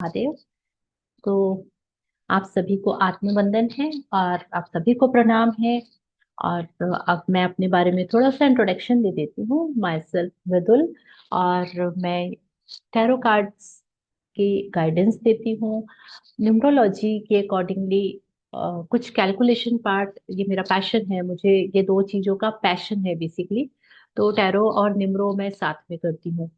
महादेव। तो आप सभी को आत्मवंदन है और आप सभी को प्रणाम है। और अब मैं अपने बारे में थोड़ा सा इंट्रोडक्शन दे देती हूँ। माई सेल्फ मृदुल। और मैं टैरो कार्ड्स की गाइडेंस देती हूँ न्यूमरोलॉजी के अकॉर्डिंगली। कुछ कैलकुलेशन पार्ट, ये मेरा पैशन है, मुझे ये दो चीजों का पैशन है बेसिकली। तो टैरो और निम्रो मैं साथ में करती हूँ।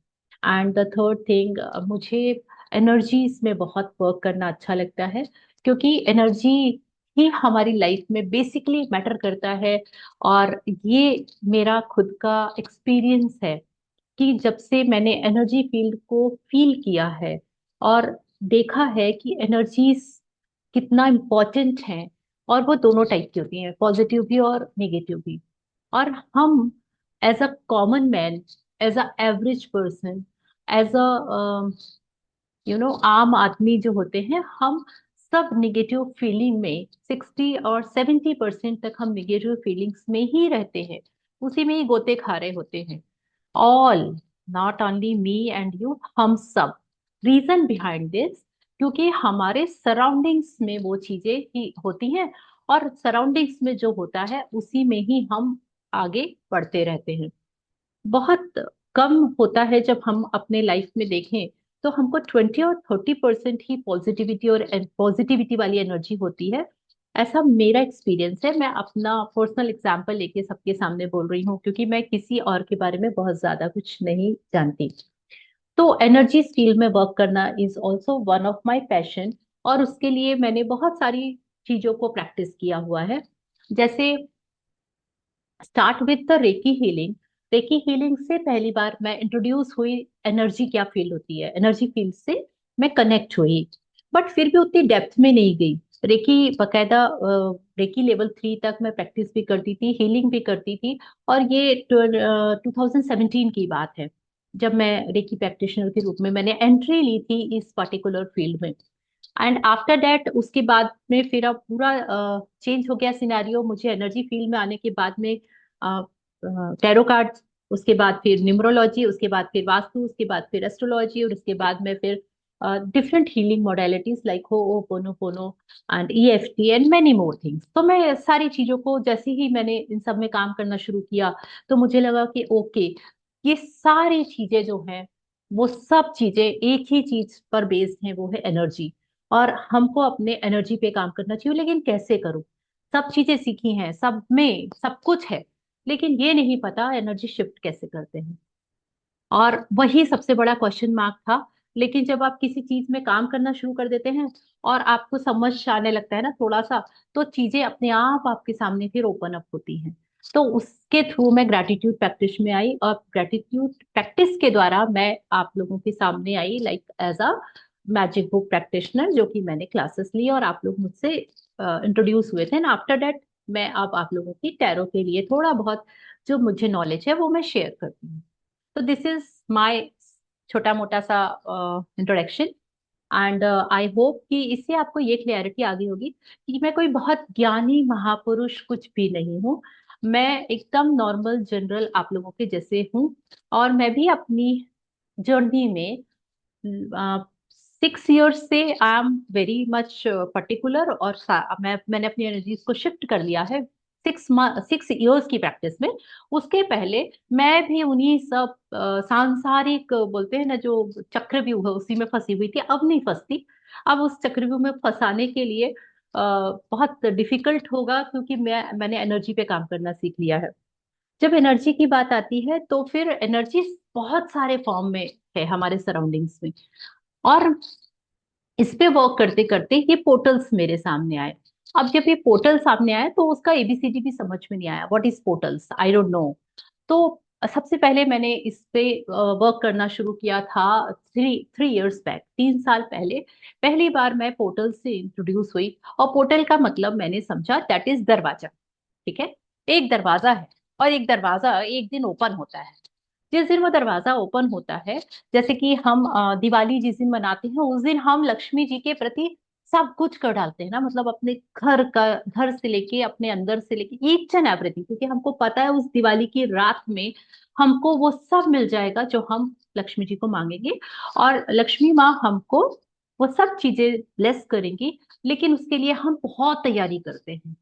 एंड द थर्ड थिंग, मुझे एनर्जीज में बहुत वर्क करना अच्छा लगता है, क्योंकि एनर्जी ही हमारी लाइफ में बेसिकली मैटर करता है। और ये मेरा खुद का एक्सपीरियंस है कि जब से मैंने एनर्जी फील्ड को फील किया है और देखा है कि एनर्जीज कितना इम्पोर्टेंट है। और वो दोनों टाइप की होती हैं, पॉजिटिव भी और नेगेटिव भी। और हम as a common man, as a average person, as a आम आदमी जो होते हैं, हम सब निगेटिव फीलिंग में 60 और 70% तक हम निगेटिव फीलिंग्स में ही रहते हैं। उसी में ही गोते खा रहे होते हैं। All, not only me and you, हम सब। रीजन बिहाइंड दिस, क्योंकि हमारे सराउंडिंग्स में वो चीजें ही होती हैं। और सराउंडिंग्स में जो होता है उसी में ही हम आगे बढ़ते रहते हैं। बहुत कम होता है जब हम अपने लाइफ में देखें तो हमको 20 और 30% ही पॉजिटिविटी और पॉजिटिविटी वाली एनर्जी होती है। ऐसा मेरा एक्सपीरियंस है। मैं अपना पर्सनल एग्जांपल लेके सबके सामने बोल रही हूँ, क्योंकि मैं किसी और के बारे में बहुत ज्यादा कुछ नहीं जानती। तो एनर्जी फील्ड में वर्क करना is also one of my passion. और उसके लिए मैंने बहुत सारी चीजों को प्रैक्टिस किया हुआ है। जैसे start with the recce healing. Recce healing से पहली बार मैं इंट्रोड्यूस हुई, एनर्जी क्या फील होती है, एनर्जी फील्ड से मैं कनेक्ट हुई। बट फिर भी उतनी डेप्थ में नहीं गई। रेकी बकायदा, रेकी लेवल 3 तक मैं प्रैक्टिस भी करती थी, हीलिंग भी करती थी। और ये 2017 की बात है, जब मैं रेकी प्रैक्टिशनर के रूप में मैंने एंट्री ली थी इस पर्टिकुलर फील्ड में। एंड आफ्टर दैट, उसके बाद में फिर अब पूरा चेंज हो गया सिनेरियो। मुझे एनर्जी फील्ड में आने के बाद में टैरो कार्ड, उसके बाद फिर न्यूमरोलॉजी, उसके बाद फिर वास्तु, उसके बाद फिर एस्ट्रोलॉजी, और उसके बाद में फिर different healing modalities like Ho'oponopono and EFT and many more things. तो मैं सारी चीजों को, जैसे ही मैंने इन सब में काम करना शुरू किया, तो मुझे लगा कि ओके, ये सारी चीजें जो हैं, वो सब चीजें एक ही चीज पर बेस्ड हैं, वो है एनर्जी। और हमको अपने एनर्जी पे काम करना चाहिए, लेकिन कैसे करूं? सब चीजें सीखी हैं, सब में सब कुछ है, लेकिन ये नहीं पता एनर्जी शिफ्ट कैसे करते हैं। और वही सबसे बड़ा क्वेश्चन मार्क था। लेकिन जब आप किसी चीज में काम करना शुरू कर देते हैं और आपको समझ आने लगता है ना थोड़ा सा, तो चीजें अपने आप आपके सामने फिर ओपन अप होती हैं। तो उसके थ्रू मैं ग्रेटिट्यूड प्रैक्टिस में आई, और ग्रेटिट्यूड प्रैक्टिस के द्वारा मैं आप लोगों के सामने आई, like as a magic book practitioner, जो कि मैंने क्लासेस ली और आप लोग मुझसे इंट्रोड्यूस हुए थे ना। आफ्टर दैट, मैं अब आप लोगों की टैरो के लिए थोड़ा बहुत जो मुझे नॉलेज है वो मैं शेयर करती हूँ। तो दिस इज माय छोटा मोटा सा इंट्रोडक्शन। एंड आई होप कि इससे आपको ये क्लियरिटी आ गई होगी कि मैं कोई बहुत ज्ञानी महापुरुष कुछ भी नहीं हूँ। मैं एकदम नॉर्मल जनरल आप लोगों के जैसे हूँ। और मैं भी अपनी जर्नी में 6 इयर्स से I am very much particular, और मैंने अपनी एनर्जीज को शिफ्ट कर लिया है 6 इयर्स की प्रैक्टिस में। उसके पहले मैं भी उन्हीं सब सांसारिक बोलते हैं ना जो चक्रव्यूह है, उसी में फंसी हुई थी। अब नहीं फंसती। अब उस चक्रव्यूह में फंसाने के लिए बहुत डिफिकल्ट होगा, क्योंकि मैंने एनर्जी पे काम करना सीख लिया है। जब एनर्जी की बात आती है तो फिर एनर्जी बहुत सारे फॉर्म में है हमारे सराउंडिंग्स में। और इस पे वर्क करते करते ये पोर्टल्स मेरे सामने आए। अब जब ये पोर्टल सामने आया तो उसका एबीसीडी भी समझ में नहीं आया, what is portals, I don't no. तो सबसे पहले मैंने इस पे वर्क करना शुरू किया था थ्री थ्री इयर्स बैक, 3 साल पहले। पहली बार मैं पोर्टल से इंट्रोड्यूस हुई, और पोर्टल का मतलब मैंने समझा दैट इज दरवाजा। ठीक है, एक दरवाजा है, और एक दरवाजा एक दिन ओपन होता है। जिस दिन वो दरवाजा ओपन होता है, जैसे कि हम दिवाली जिस दिन मनाते हैं, उस दिन हम लक्ष्मी जी के प्रति सब कुछ कर डालते हैं ना, मतलब अपने घर का, घर से लेके अपने अंदर से लेके ईच एंड एवरीथिंग, क्योंकि हमको पता है उस दिवाली की रात में हमको वो सब मिल जाएगा जो हम लक्ष्मी जी को मांगेंगे। और लक्ष्मी माँ हमको वो सब चीजें लेस करेंगी, लेकिन उसके लिए हम बहुत तैयारी करते हैं।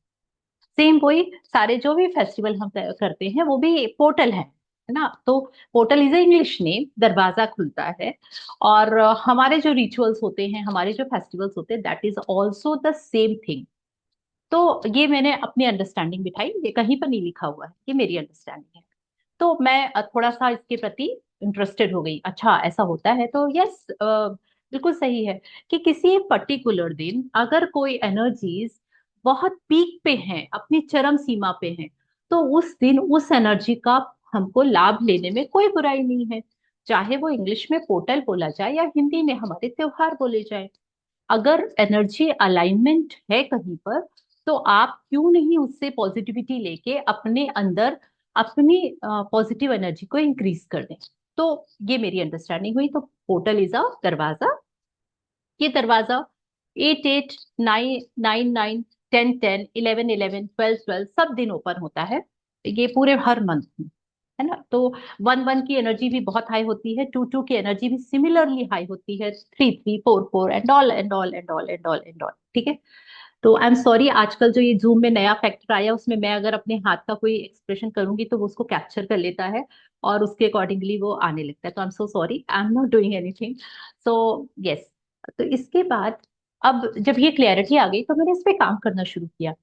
सेम वही सारे जो भी फेस्टिवल हम करते हैं वो भी पोर्टल है ना। तो पोर्टल इज इंग्लिश नेम, दरवाजा खुलता है। और हमारे जो रिचुअल्स होते हैं, हमारे जो फेस्टिवल्स होते हैं, that is also the same thing. तो ये मैंने अपनी अंडरस्टैंडिंग बिठाई, ये कहीं पर नहीं लिखा हुआ है, ये मेरी अंडरस्टैंडिंग है। तो मैं थोड़ा सा इसके प्रति इंटरेस्टेड हो गई, अच्छा ऐसा होता है तो यस, बिल्कुल सही है कि किसी एक पर्टिकुलर दिन अगर कोई एनर्जीज बहुत पीक पे हैं, अपनी चरम सीमा पे हैं, तो उस दिन उस एनर्जी का हमको लाभ लेने में कोई बुराई नहीं है। चाहे वो इंग्लिश में पोर्टल बोला जाए या हिंदी में हमारे त्योहार बोले जाए, अगर एनर्जी अलाइनमेंट है कहीं पर, तो आप क्यों नहीं उससे पॉजिटिविटी लेके अपने अंदर अपनी पॉजिटिव एनर्जी को इंक्रीज कर दें। तो ये मेरी अंडरस्टैंडिंग हुई। तो पोर्टल इज अ दरवाजा। ये दरवाजा 8, 8, 9, 9, 9, 10, 10, 11, 11, 12, 12 सब दिन ओपन होता है, ये पूरे हर मंथ में, है ना। तो 1, 1 की एनर्जी भी बहुत हाई होती है, 2, 2 की एनर्जी भी सिमिलरली हाई होती है, 3, 3, 4, 4 and all and all and all and all and all, ठीक है। तो आई एम सॉरी, आजकल जो ये जूम में नया फैक्टर आया उसमें मैं अगर अपने हाथ का कोई एक्सप्रेशन करूंगी तो वो उसको कैप्चर कर लेता है और उसके अकॉर्डिंगली वो आने लगता है। तो आई am so sorry, I am not doing anything. So yes. तो इसके बाद अब जब ये क्लैरिटी आ गई तो मैंने इस पे काम करना शुरू किया।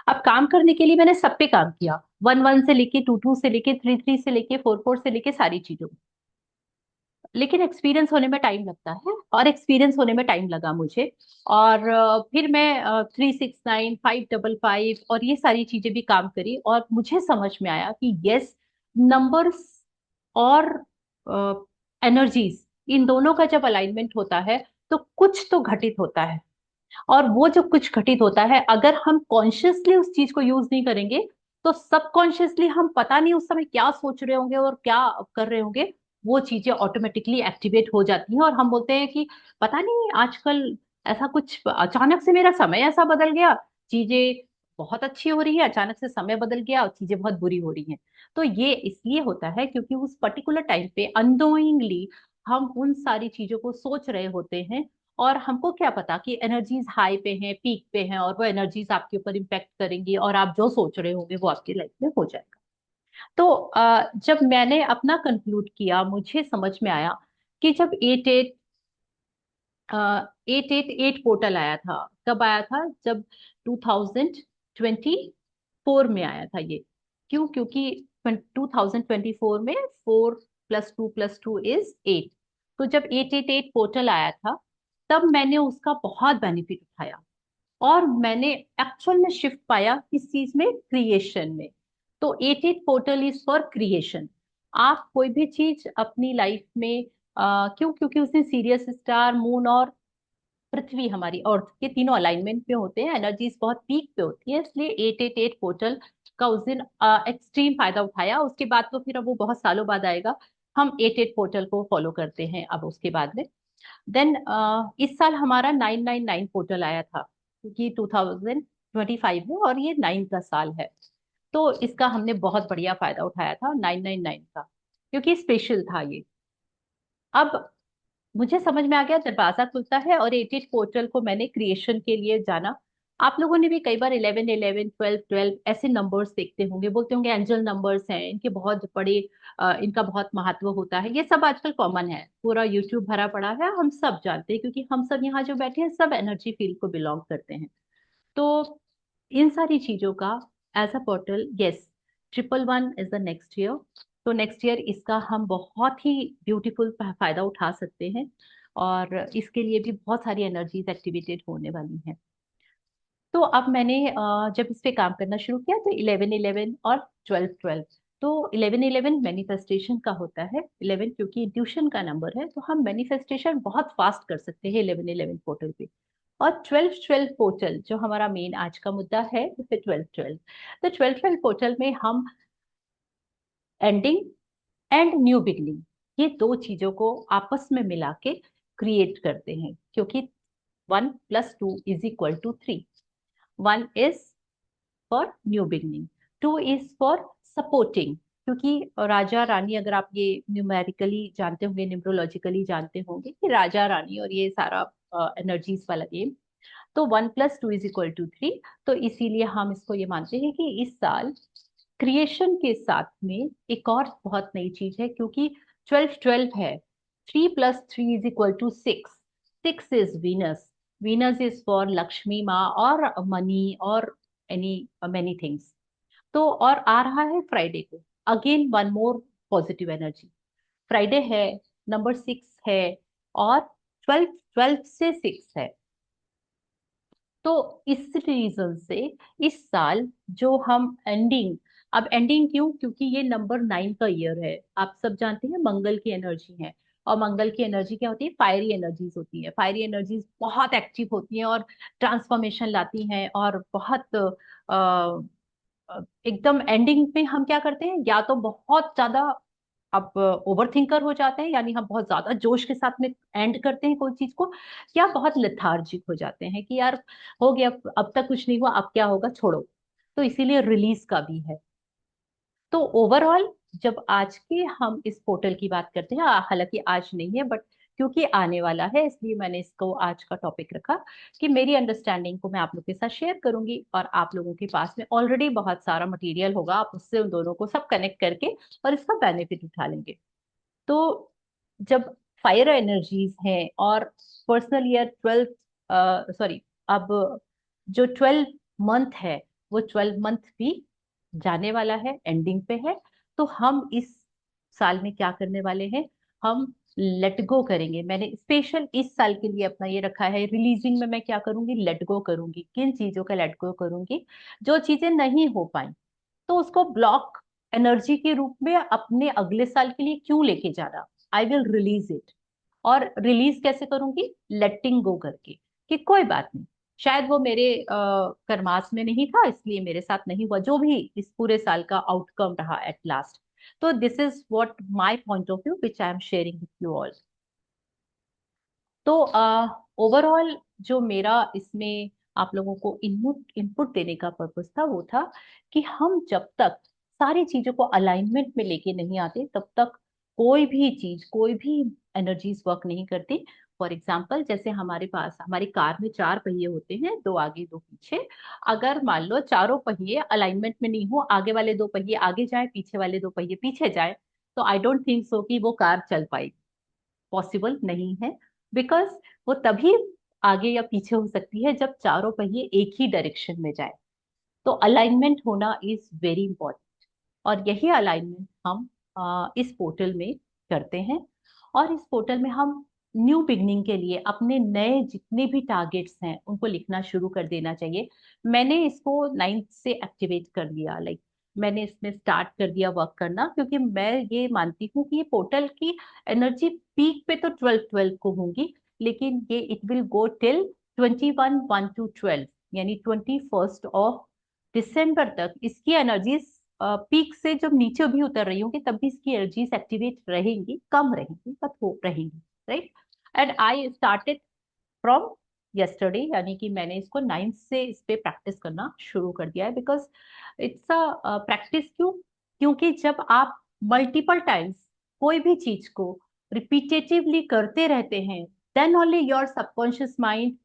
अब काम करने के लिए मैंने सब पे काम किया, 1, 1 से लेके 2, 2 से लेके 3, 3 से लेके 4, 4 से लेके सारी चीजों। लेकिन एक्सपीरियंस होने में टाइम लगता है, और एक्सपीरियंस होने में टाइम लगा मुझे। और फिर मैं 3, 6, 9, 5, 5, 5 और ये सारी चीजें भी काम करी, और मुझे समझ में आया कि यस, नंबर्स और एनर्जीज, इन दोनों का जब अलाइनमेंट होता है तो कुछ तो घटित होता है। और वो जो कुछ घटित होता है, अगर हम कॉन्शियसली उस चीज को यूज नहीं करेंगे, तो सबकॉन्शियसली हम पता नहीं उस समय क्या सोच रहे होंगे और क्या कर रहे होंगे, वो चीजें ऑटोमेटिकली एक्टिवेट हो जाती हैं। और हम बोलते हैं कि पता नहीं आजकल ऐसा कुछ, अचानक से मेरा समय ऐसा बदल गया, चीजें बहुत अच्छी हो रही है, अचानक से समय बदल गया और चीजें बहुत बुरी हो रही हैं। तो ये इसलिए होता है क्योंकि उस पर्टिकुलर टाइम पे अननोइंगली हम उन सारी चीजों को सोच रहे होते हैं, और हमको क्या पता कि एनर्जीज हाई पे हैं, पीक पे हैं, और वो एनर्जीज आपके ऊपर इम्पेक्ट करेंगी और आप जो सोच रहे होंगे वो आपकी लाइफ में हो जाएगा। तो जब मैंने अपना कंक्लूड किया, मुझे समझ में आया कि जब 888 पोर्टल आया था, कब आया था, जब 2024 में आया था ये। क्यों? क्योंकि 2024 में 4+2+2 इज 8। तो जब 888 पोर्टल आया था, तब मैंने उसका बहुत बेनिफिट उठाया, और मैंने एक्चुअल में शिफ्ट पाया किस चीज में, क्रिएशन में। तो 88 पोर्टल इज फॉर क्रिएशन। आप कोई भी चीज अपनी लाइफ में क्यों? क्योंकि उसने सीरियस स्टार, मून और पृथ्वी, हमारी अर्थ के तीनों अलाइनमेंट पे होते हैं, एनर्जीज बहुत पीक पे होती है, इसलिए 888 पोर्टल का उस दिन एक्सट्रीम फायदा उठाया। उसके बाद तो फिर अब वो बहुत सालों बाद आएगा, हम 88 पोर्टल को फॉलो करते हैं अब उसके बाद में। देन इस साल हमारा 999 पोर्टल आया था, क्योंकि 2025 है और ये 9 का साल है। तो इसका हमने बहुत बढ़िया फायदा उठाया था 999 का, क्योंकि स्पेशल था ये। अब मुझे समझ में आ गया, दरवाजा खुलता है, और 88 पोर्टल को मैंने क्रिएशन के लिए जाना। आप लोगों ने भी कई बार 11, 11, 12, 12 ऐसे नंबर्स देखते होंगे, बोलते होंगे एंजल नंबर्स हैं, इनके बहुत बड़े इनका बहुत महत्व होता है। ये सब आजकल कॉमन है, पूरा यूट्यूब भरा पड़ा है, हम सब जानते हैं, क्योंकि हम सब यहाँ जो बैठे हैं सब एनर्जी फील्ड को बिलोंग करते हैं। तो इन सारी चीजों का as a portal, yes, 111 is the next year. तो नेक्स्ट ईयर इसका हम बहुत ही ब्यूटीफुल फायदा उठा सकते हैं, और इसके लिए भी बहुत सारी एनर्जीज एक्टिवेटेड होने वाली हैं। तो अब मैंने जब इस पे काम करना शुरू किया, तो 11, 11 और 12, 12। तो 11, 11 मैनिफेस्टेशन का होता है, 11 क्योंकि इंट्यूशन का नंबर है, तो हम मैनिफेस्टेशन बहुत फास्ट कर सकते हैं 11, 11 पोर्टल पे। और 12, 12 पोर्टल जो हमारा मेन आज का मुद्दा है, तो फिर 12, 12। तो 12, 12 पोर्टल में हम एंडिंग एंड न्यू बिगनिंग, ये दो चीजों को आपस में मिला के क्रिएट करते हैं, क्योंकि 1+2 = 3। 1 is for new beginning, 2 is for supporting, क्योंकि राजा रानी, अगर आप ये न्यूमेरिकली जानते होंगे, न्यूमरोलॉजिकली जानते होंगे कि राजा रानी और ये सारा एनर्जीज वाला गेम। तो 1+2 = 3। तो इसीलिए हम इसको ये मानते हैं कि इस साल क्रिएशन के साथ में एक और बहुत नई चीज है, क्योंकि 12 12 है। 3+3 = 6। 6 is Venus. Venus is for Lakshmi माँ और मनी और एनी मेनी थिंग्स। तो और आ रहा है फ्राइडे को, again one more positive energy. Friday है, नंबर 6 है, और 12 12 से 6 है। तो इस रीजन से इस साल जो हम एंडिंग, अब एंडिंग क्यों, क्योंकि ये नंबर 9 का ईयर है। आप सब जानते हैं मंगल की एनर्जी है, और मंगल की एनर्जी क्या होती है, फायरी एनर्जीज होती है। फायरी एनर्जीज बहुत एक्टिव होती हैं और ट्रांसफॉर्मेशन लाती हैं, और बहुत एकदम एंडिंग में हम क्या करते हैं, या तो बहुत ज्यादा अब ओवर थिंकर हो जाते हैं, यानी हम बहुत ज्यादा जोश के साथ में एंड करते हैं कोई चीज को, या बहुत लेथार्जिक हो जाते हैं कि यार हो गया, अब तक कुछ नहीं हुआ, अब क्या होगा, छोड़ो। तो इसीलिए रिलीज का भी है। तो ओवरऑल जब आज के हम इस पोर्टल की बात करते हैं, हालांकि आज नहीं है बट क्योंकि आने वाला है इसलिए मैंने इसको आज का टॉपिक रखा, कि मेरी अंडरस्टैंडिंग को मैं आप लोगों के साथ शेयर करूंगी, और आप लोगों के पास में ऑलरेडी बहुत सारा मटेरियल होगा, आप उससे उन दोनों को सब कनेक्ट करके और इसका बेनिफिट उठा लेंगे। तो जब फायर एनर्जीज हैं और पर्सनल ईयर 12, सॉरी, अब जो 12 मंथ है वो 12 मंथ भी जाने वाला है, एंडिंग पे है। तो हम इस साल में क्या करने वाले हैं, हम लेट गो करेंगे। मैंने स्पेशल इस साल के लिए अपना ये रखा है, रिलीजिंग में मैं क्या करूंगी, लेट गो करूंगी। किन चीजों का लेट गो करूंगी, जो चीजें नहीं हो पाई तो उसको ब्लॉक एनर्जी के रूप में अपने अगले साल के लिए क्यों लेके जाना, आई विल रिलीज इट। और रिलीज कैसे करूंगी, लेटिंग गो करके, कि कोई बात नहीं, शायद वो मेरे कर्मास में नहीं था इसलिए मेरे साथ नहीं हुआ, जो भी इस पूरे साल का आउटकम रहा एट लास्ट। तो this is what my point of view which I am sharing with you all. तो ओवरऑल जो मेरा इसमें आप लोगों को इनपुट इनपुट देने का पर्पस था वो था कि हम जब तक सारी चीजों को अलाइनमेंट में लेके नहीं आते तब तक कोई भी चीज, कोई भी एनर्जीज वर्क नहीं करती। फॉर एग्जाम्पल, जैसे हमारे पास हमारी कार में 4 पहिए होते हैं, 2 आगे 2 पीछे। अगर मान लो चारों पहिए अलाइनमेंट में नहीं हो, आगे वाले 2 पहिए आगे जाए, पीछे वाले 2 पहिए पीछे जाए, तो आई डोंट थिंक सो कि वो कार चल पाएगी। पॉसिबल नहीं है, बिकॉज वो तभी आगे या पीछे हो सकती है जब चारों पहिए एक ही डायरेक्शन में जाए। तो अलाइनमेंट होना इज वेरी इंपॉर्टेंट, और यही अलाइनमेंट हम इस पोर्टल में करते हैं। और इस पोर्टल में हम न्यू बिगनिंग के लिए अपने नए जितने भी टारगेट्स हैं उनको लिखना शुरू कर देना चाहिए। मैंने इसको 9th से एक्टिवेट कर लिया, लाइक मैंने इसमें स्टार्ट कर दिया वर्क करना, क्योंकि मैं ये मानती हूँ कि ये पोर्टल की एनर्जी पीक पे तो 12 12 को होंगी, लेकिन ये it will go till 21 1 to 12, यानी 21 दिसंबर तक इसकी एनर्जीज पीक से जब नीचे भी उतर रही होंगी तब भी इसकी एनर्जीज एक्टिवेट रहेंगी, कम रहेंगी बट हो रहेंगी, right. And I started from yesterday, यानी कि मैंने इसको 9th से इस पे प्रैक्टिस करना शुरू कर दिया है। बिकॉज इट्स अ प्रैक्टिस, क्यों, क्योंकि जब आप मल्टीपल टाइम्स कोई भी चीज को रिपीटेटिवली करते रहते हैं, then only your subconscious mind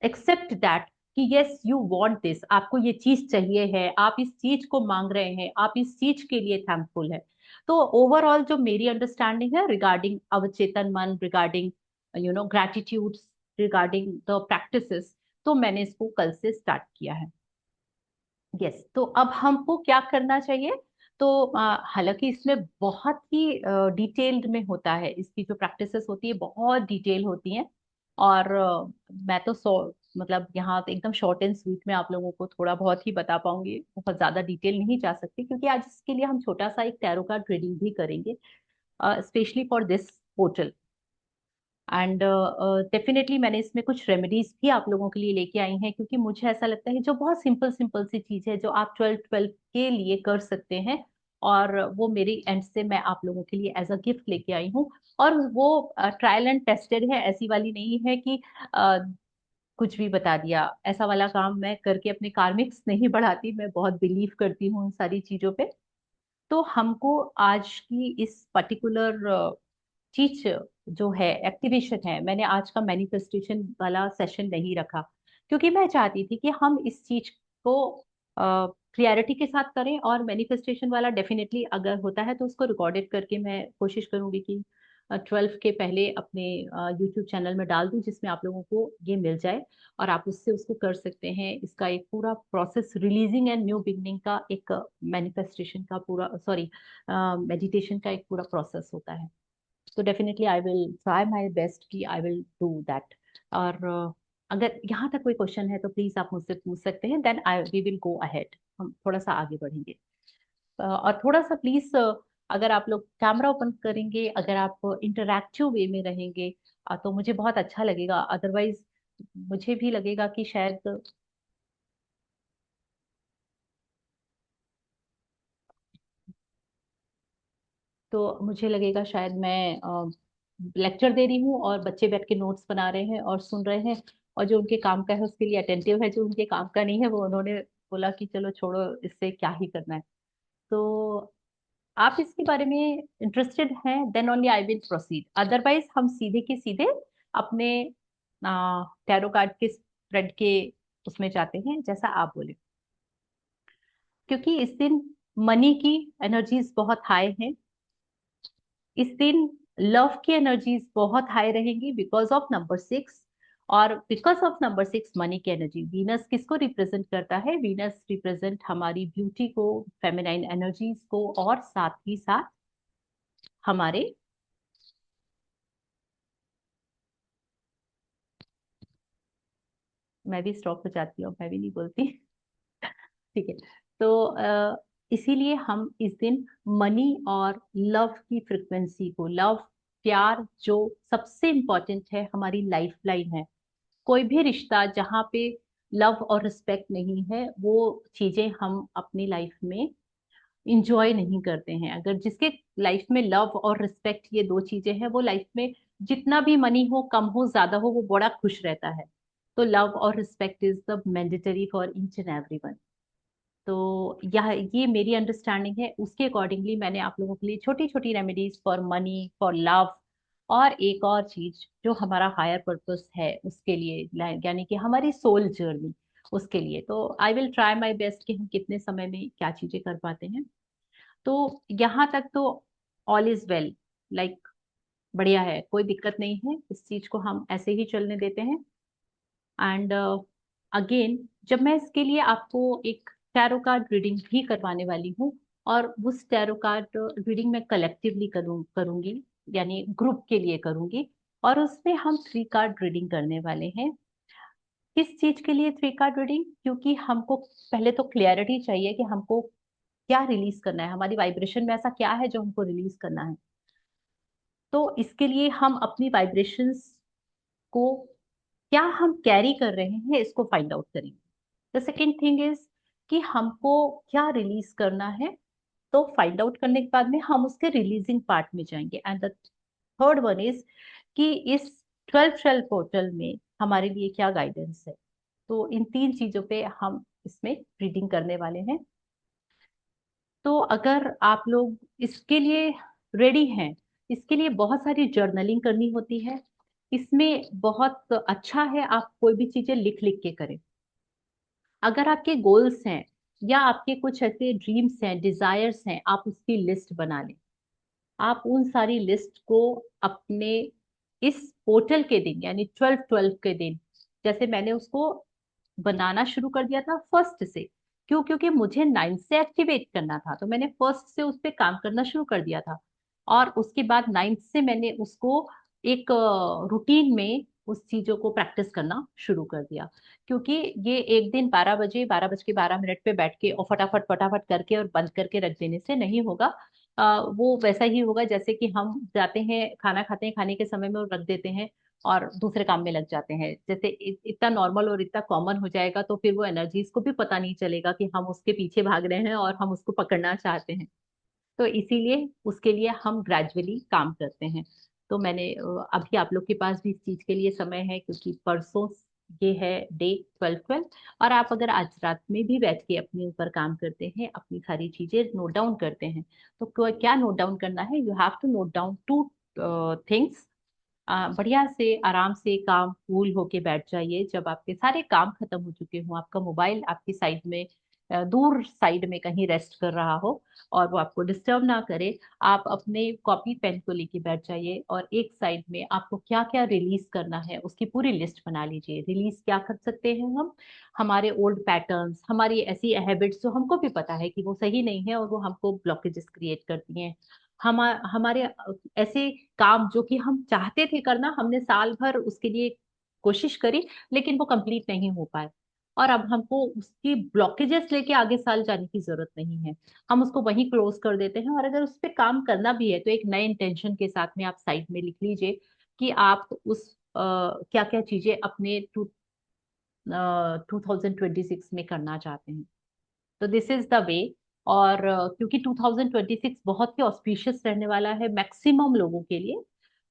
accept that कि यस यू वांट दिस, आपको ये चीज चाहिए है, आप इस चीज को मांग रहे हैं, आप इस चीज के लिए थैंकफुल है। तो ओवरऑल जो मेरी अंडरस्टैंडिंग है रिगार्डिंग अवचेतन मन, regarding gratitude, regarding the practices, तो मैंने इसको कल से स्टार्ट किया है। यस, तो अब हमको क्या करना चाहिए। तो हालांकि इसमें बहुत ही डिटेल्ड में होता है, इसकी जो प्रैक्टिसेस होती है बहुत डिटेल होती हैं। और मैं तो मतलब यहाँ तो एकदम शॉर्ट एंड स्वीट में आप लोगों को थोड़ा बहुत ही बता पाऊंगी, बहुत ज्यादा डिटेल नहीं जा सकती, क्योंकि आज इसके लिए हम छोटा सा एक टैरो कार्ड रीडिंग भी करेंगे, specially for this portal. And definitely मैंने इसमें कुछ रेमेडीज भी आप लोगों के लिए लेके आई हैं, क्योंकि मुझे ऐसा लगता है जो बहुत सिंपल सिंपल सी चीज है जो आप 12 12 के लिए कर सकते हैं, और वो मेरी एंड से मैं आप लोगों के लिए एज अ गिफ्ट लेके आई हूँ। और वो ट्रायल एंड टेस्टेड है, ऐसी वाली नहीं है कि कुछ भी बता दिया। ऐसा वाला काम मैं करके अपने कार्मिक्स नहीं बढ़ाती, मैं बहुत बिलीव करती हूँ उन सारी चीजों पे। तो हमको आज की इस पर्टिकुलर चीज जो है एक्टिवेशन है, मैंने आज का मैनिफेस्टेशन वाला सेशन नहीं रखा, क्योंकि मैं चाहती थी कि हम इस चीज को क्लियरिटी के साथ करें। और मैनिफेस्टेशन वाला डेफिनेटली अगर होता है तो उसको रिकॉर्डेड करके मैं कोशिश करूंगी कि 12 के पहले अपने यूट्यूब चैनल में डाल दूं, जिसमें आप लोगों को ये मिल जाए और आप उससे उसको कर सकते हैं। इसका एक पूरा process, releasing and new beginning का एक मैनिफेस्टेशन का पूरा, सॉरी, मेडिटेशन का एक पूरा प्रोसेस होता है। तो definitely I will try my best कि आई विल डू दैट। और अगर यहाँ तक कोई क्वेश्चन है तो प्लीज आप मुझसे पूछ सकते हैं, then I we will go ahead, हम थोड़ा सा आगे बढ़ेंगे। और थोड़ा सा प्लीज, अगर आप लोग कैमरा ओपन करेंगे, अगर आप इंटरैक्टिव वे में रहेंगे, तो मुझे बहुत अच्छा लगेगा। अदरवाइज मुझे भी लगेगा कि शायद, तो मुझे लगेगा शायद मैं लेक्चर दे रही हूँ और बच्चे बैठ के नोट्स बना रहे हैं और सुन रहे हैं, और जो उनके काम का है उसके लिए अटेंटिव है, जो उनके काम का नहीं है वो उन्होंने बोला कि चलो छोड़ो, इससे क्या ही करना है। तो आप इसके बारे में इंटरेस्टेड हैं, then only I will proceed, otherwise हम सीधे के सीधे अपने टैरो कार्ड के स्प्रेड के उसमें जाते हैं, जैसा आप बोले। क्योंकि इस दिन मनी की एनर्जीज बहुत हाई हैं, इस दिन लव की एनर्जीज बहुत हाई रहेंगी बिकॉज ऑफ नंबर 6। और बिकॉज ऑफ नंबर 6 मनी की एनर्जी, वीनस किसको रिप्रेजेंट करता है? वीनस रिप्रेजेंट हमारी ब्यूटी को, फेमिनाइन एनर्जीज को, और साथ ही साथ हमारे, मैं भी स्टॉप हो जाती हूँ, मैं भी नहीं बोलती। ठीक है। तो इसीलिए हम इस दिन मनी और लव की फ्रिक्वेंसी को, लव, प्यार जो सबसे इम्पोर्टेंट है, हमारी लाइफ लाइन है। कोई भी रिश्ता जहाँ पे लव और रिस्पेक्ट नहीं है, वो चीजें हम अपनी लाइफ में इंजॉय नहीं करते हैं। अगर जिसके लाइफ में लव और रिस्पेक्ट, ये दो चीजें हैं, वो लाइफ में जितना भी मनी हो, कम हो, ज्यादा हो, वो बड़ा खुश रहता है। तो लव और respect is the mandatory for each and everyone. तो यह, ये मेरी अंडरस्टैंडिंग है, उसके अकॉर्डिंगली मैंने आप लोगों के लिए छोटी छोटी remedies for money, for love, और एक और चीज जो हमारा हायर पर्पस है उसके लिए, यानी कि हमारी सोल जर्नी, उसके लिए। तो I will try my best कि हम कितने समय में क्या चीजें कर पाते हैं। तो यहाँ तक तो ऑल इज वेल, लाइक बढ़िया है, कोई दिक्कत नहीं है, इस चीज को हम ऐसे ही चलने देते हैं। एंड अगेन, जब मैं इसके लिए आपको एक टैरो कार्ड रीडिंग भी करवाने वाली हूँ, और उस टैरो कार्ड रीडिंग मैं कलेक्टिवली करूंगी, यानी ग्रुप के लिए करूंगी। और उसमें हम 3 कार्ड रीडिंग करने वाले हैं। किस चीज के लिए 3 कार्ड रीडिंग? क्योंकि हमको पहले तो क्लियरिटी चाहिए कि हमको क्या रिलीज करना है, हमारी वाइब्रेशन में ऐसा क्या है जो हमको रिलीज करना है। तो इसके लिए हम अपनी वाइब्रेशंस को, क्या हम कैरी कर रहे हैं, इसको फाइंड आउट करेंगे। द सेकेंड थिंग इज कि हमको क्या रिलीज करना है, तो फाइंड आउट करने के बाद में हम उसके रिलीजिंग पार्ट में जाएंगे। And the third one is कि इस 12 शेल पोर्टल में हमारे लिए क्या गाइडेंस है। तो इन 3 चीजों पे हम इसमें रीडिंग करने वाले हैं। तो अगर आप लोग इसके लिए रेडी हैं, इसके लिए बहुत सारी जर्नलिंग करनी होती है। इसमें बहुत अच्छा है आप कोई भी चीजें लिख लिख के करें। अगर आपके गोल्स हैं या आपके कुछ ऐसे ड्रीम्स हैं, डिजायर्स हैं, आप उसकी लिस्ट बना लें। आप उन सारी लिस्ट को अपने इस पोर्टल के दिन, यानी 12-12 के दिन, जैसे मैंने उसको बनाना शुरू कर दिया था फर्स्ट से। क्यों? क्योंकि मुझे 9 से एक्टिवेट करना था, तो मैंने फर्स्ट से उस पर काम करना शुरू कर दिया था। और उसके बाद 9 से मैंने उसको एक रूटीन में उस चीजों को प्रैक्टिस करना शुरू कर दिया। क्योंकि ये एक दिन 12 बजे, 12:12 पे बैठ के और फटाफट फटाफट करके और बंद करके रख देने से नहीं होगा। वो वैसा ही होगा जैसे कि हम जाते हैं, खाना खाते हैं, खाने के समय में वो रख देते हैं और दूसरे काम में लग जाते हैं। जैसे इतना नॉर्मल और इतना कॉमन हो जाएगा तो फिर वो एनर्जीज को भी पता नहीं चलेगा कि हम उसके पीछे भाग रहे हैं और हम उसको पकड़ना चाहते हैं। तो इसीलिए उसके लिए हम ग्रेजुअली काम करते हैं। तो मैंने अभी आप लोग के पास भी इस चीज के लिए समय है, क्योंकि परसों ये है डे 12-12। और आप अगर आज रात में भी बैठ के अपने ऊपर काम करते हैं, अपनी सारी चीजें नोट डाउन करते हैं, तो क्या नोट डाउन करना है? You have to note down 2 things. बढ़िया से आराम से काम कूल होके बैठ जाइए। जब आपके सारे काम खत्म हो चुके हों, आपका मोबाइल आपकी साइड में, दूर साइड में कहीं रेस्ट कर रहा हो और वो आपको डिस्टर्ब ना करे, आप अपने कॉपी पेन को लेके बैठ जाइए और एक साइड में आपको क्या क्या रिलीज करना है उसकी पूरी लिस्ट बना लीजिए। रिलीज क्या कर सकते हैं हम? हमारे ओल्ड पैटर्न्स, हमारी ऐसी हैबिट्स जो हमको भी पता है कि वो सही नहीं है और वो हमको ब्लॉकेजेस क्रिएट करती हैं। हमारे ऐसे काम जो कि हम चाहते थे करना, हमने साल भर उसके लिए कोशिश करी लेकिन वो कंप्लीट नहीं हो पाए, और अब हमको उसकी ब्लॉकेजेस लेके आगे साल जाने की जरूरत नहीं है। हम उसको वहीं क्लोज कर देते हैं, और अगर उस पर काम करना भी है तो एक नए इंटेंशन के साथ में आप साइड में लिख लीजिए कि आप उस क्या क्या चीजें अपने 2026 में करना चाहते हैं। तो दिस इज द वे। और क्योंकि 2026 बहुत ही ऑस्पिशियस रहने वाला है मैक्सिमम लोगों के लिए,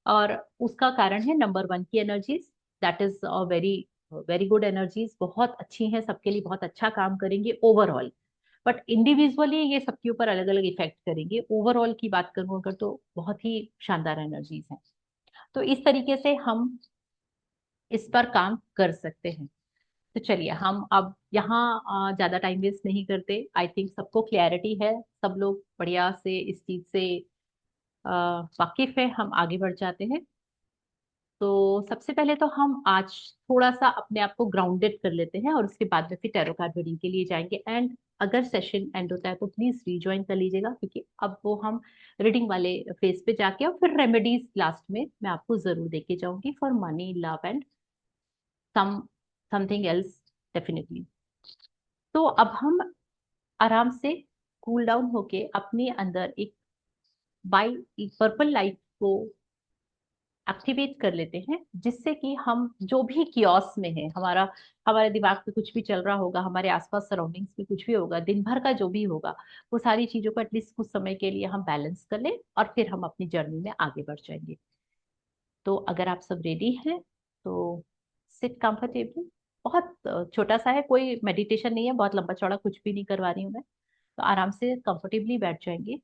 और उसका कारण है नंबर वन की energies. That is very very good energies, बहुत अच्छी हैं, सबके लिए बहुत अच्छा काम करेंगे ओवरऑल। बट इंडिविजुअली ये सबके ऊपर अलग अलग इफेक्ट करेंगे। ओवरऑल की बात करूं अगर तो बहुत ही शानदार एनर्जीज हैं। तो इस तरीके से हम इस पर काम कर सकते हैं। तो चलिए हम अब यहाँ ज्यादा टाइम वेस्ट नहीं करते। आई थिंक सबको क्लैरिटी है, सब लोग बढ़िया से इस चीज से वाकिफ है। हम आगे बढ़ जाते हैं। तो सबसे पहले तो हम आज थोड़ा सा अपने आप को ग्राउंडेड कर लेते हैं और उसके बाद में फिर टैरो कार्ड रीडिंग के लिए जाएंगे। एंड अगर सेशन एंड होता है तो प्लीज रीज्वाइन कर लीजिएगा, क्योंकि अब वो हम रीडिंग वाले फेज पे जाके और फिर रेमेडीज लास्ट में मैं आपको जरूर देके जाऊंगी for money, love and some something else definitely. तो अब हम आराम से कूल डाउन होके अपने अंदर एक बाई पर्पल लाइट को एक्टिवेट कर लेते हैं, जिससे कि हम जो भी कियोस में है, हमारा हमारे दिमाग में कुछ भी चल रहा होगा, हमारे आसपास सराउंडिंग्स में कुछ भी होगा, दिन भर का जो भी होगा, वो सारी चीजों को एटलीस्ट कुछ समय के लिए हम बैलेंस कर लें और फिर हम अपनी जर्नी में आगे बढ़ जाएंगे। तो अगर आप सब रेडी हैं तो सिट कंफर्टेबली। बहुत छोटा सा है, कोई मेडिटेशन नहीं है, बहुत लंबा चौड़ा कुछ भी नहीं करवा रही हूँ मैं। तो आराम से कंफर्टेबली बैठ जाएंगे।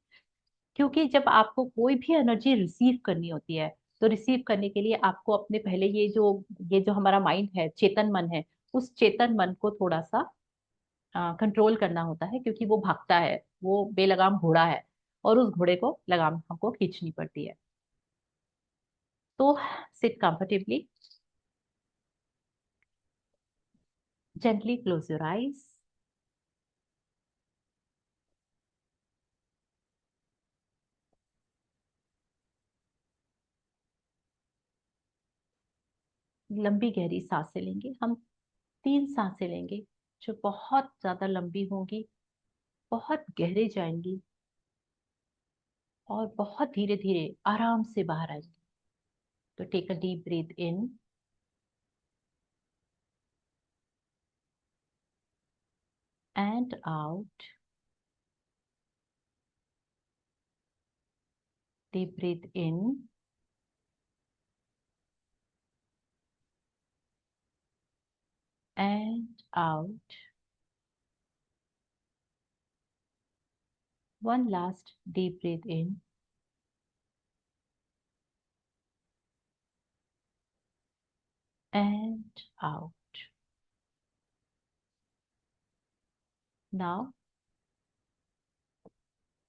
क्योंकि जब आपको कोई भी एनर्जी रिसीव करनी होती है, तो रिसीव करने के लिए आपको अपने पहले ये जो हमारा माइंड है, चेतन मन है, उस चेतन मन को थोड़ा सा कंट्रोल करना होता है, क्योंकि वो भागता है, वो बेलगाम घोड़ा है और उस घोड़े को लगाम हमको खींचनी पड़ती है। तो seat comfortably, gently close your eyes. लंबी गहरी सांसें लेंगे हम। 3 सांसें लेंगे जो बहुत ज्यादा लंबी होंगी, बहुत गहरे जाएंगी और बहुत धीरे धीरे आराम से बाहर आएंगी। तो take a deep breath in and out. Deep breath in and out. One last deep breath in and out. Now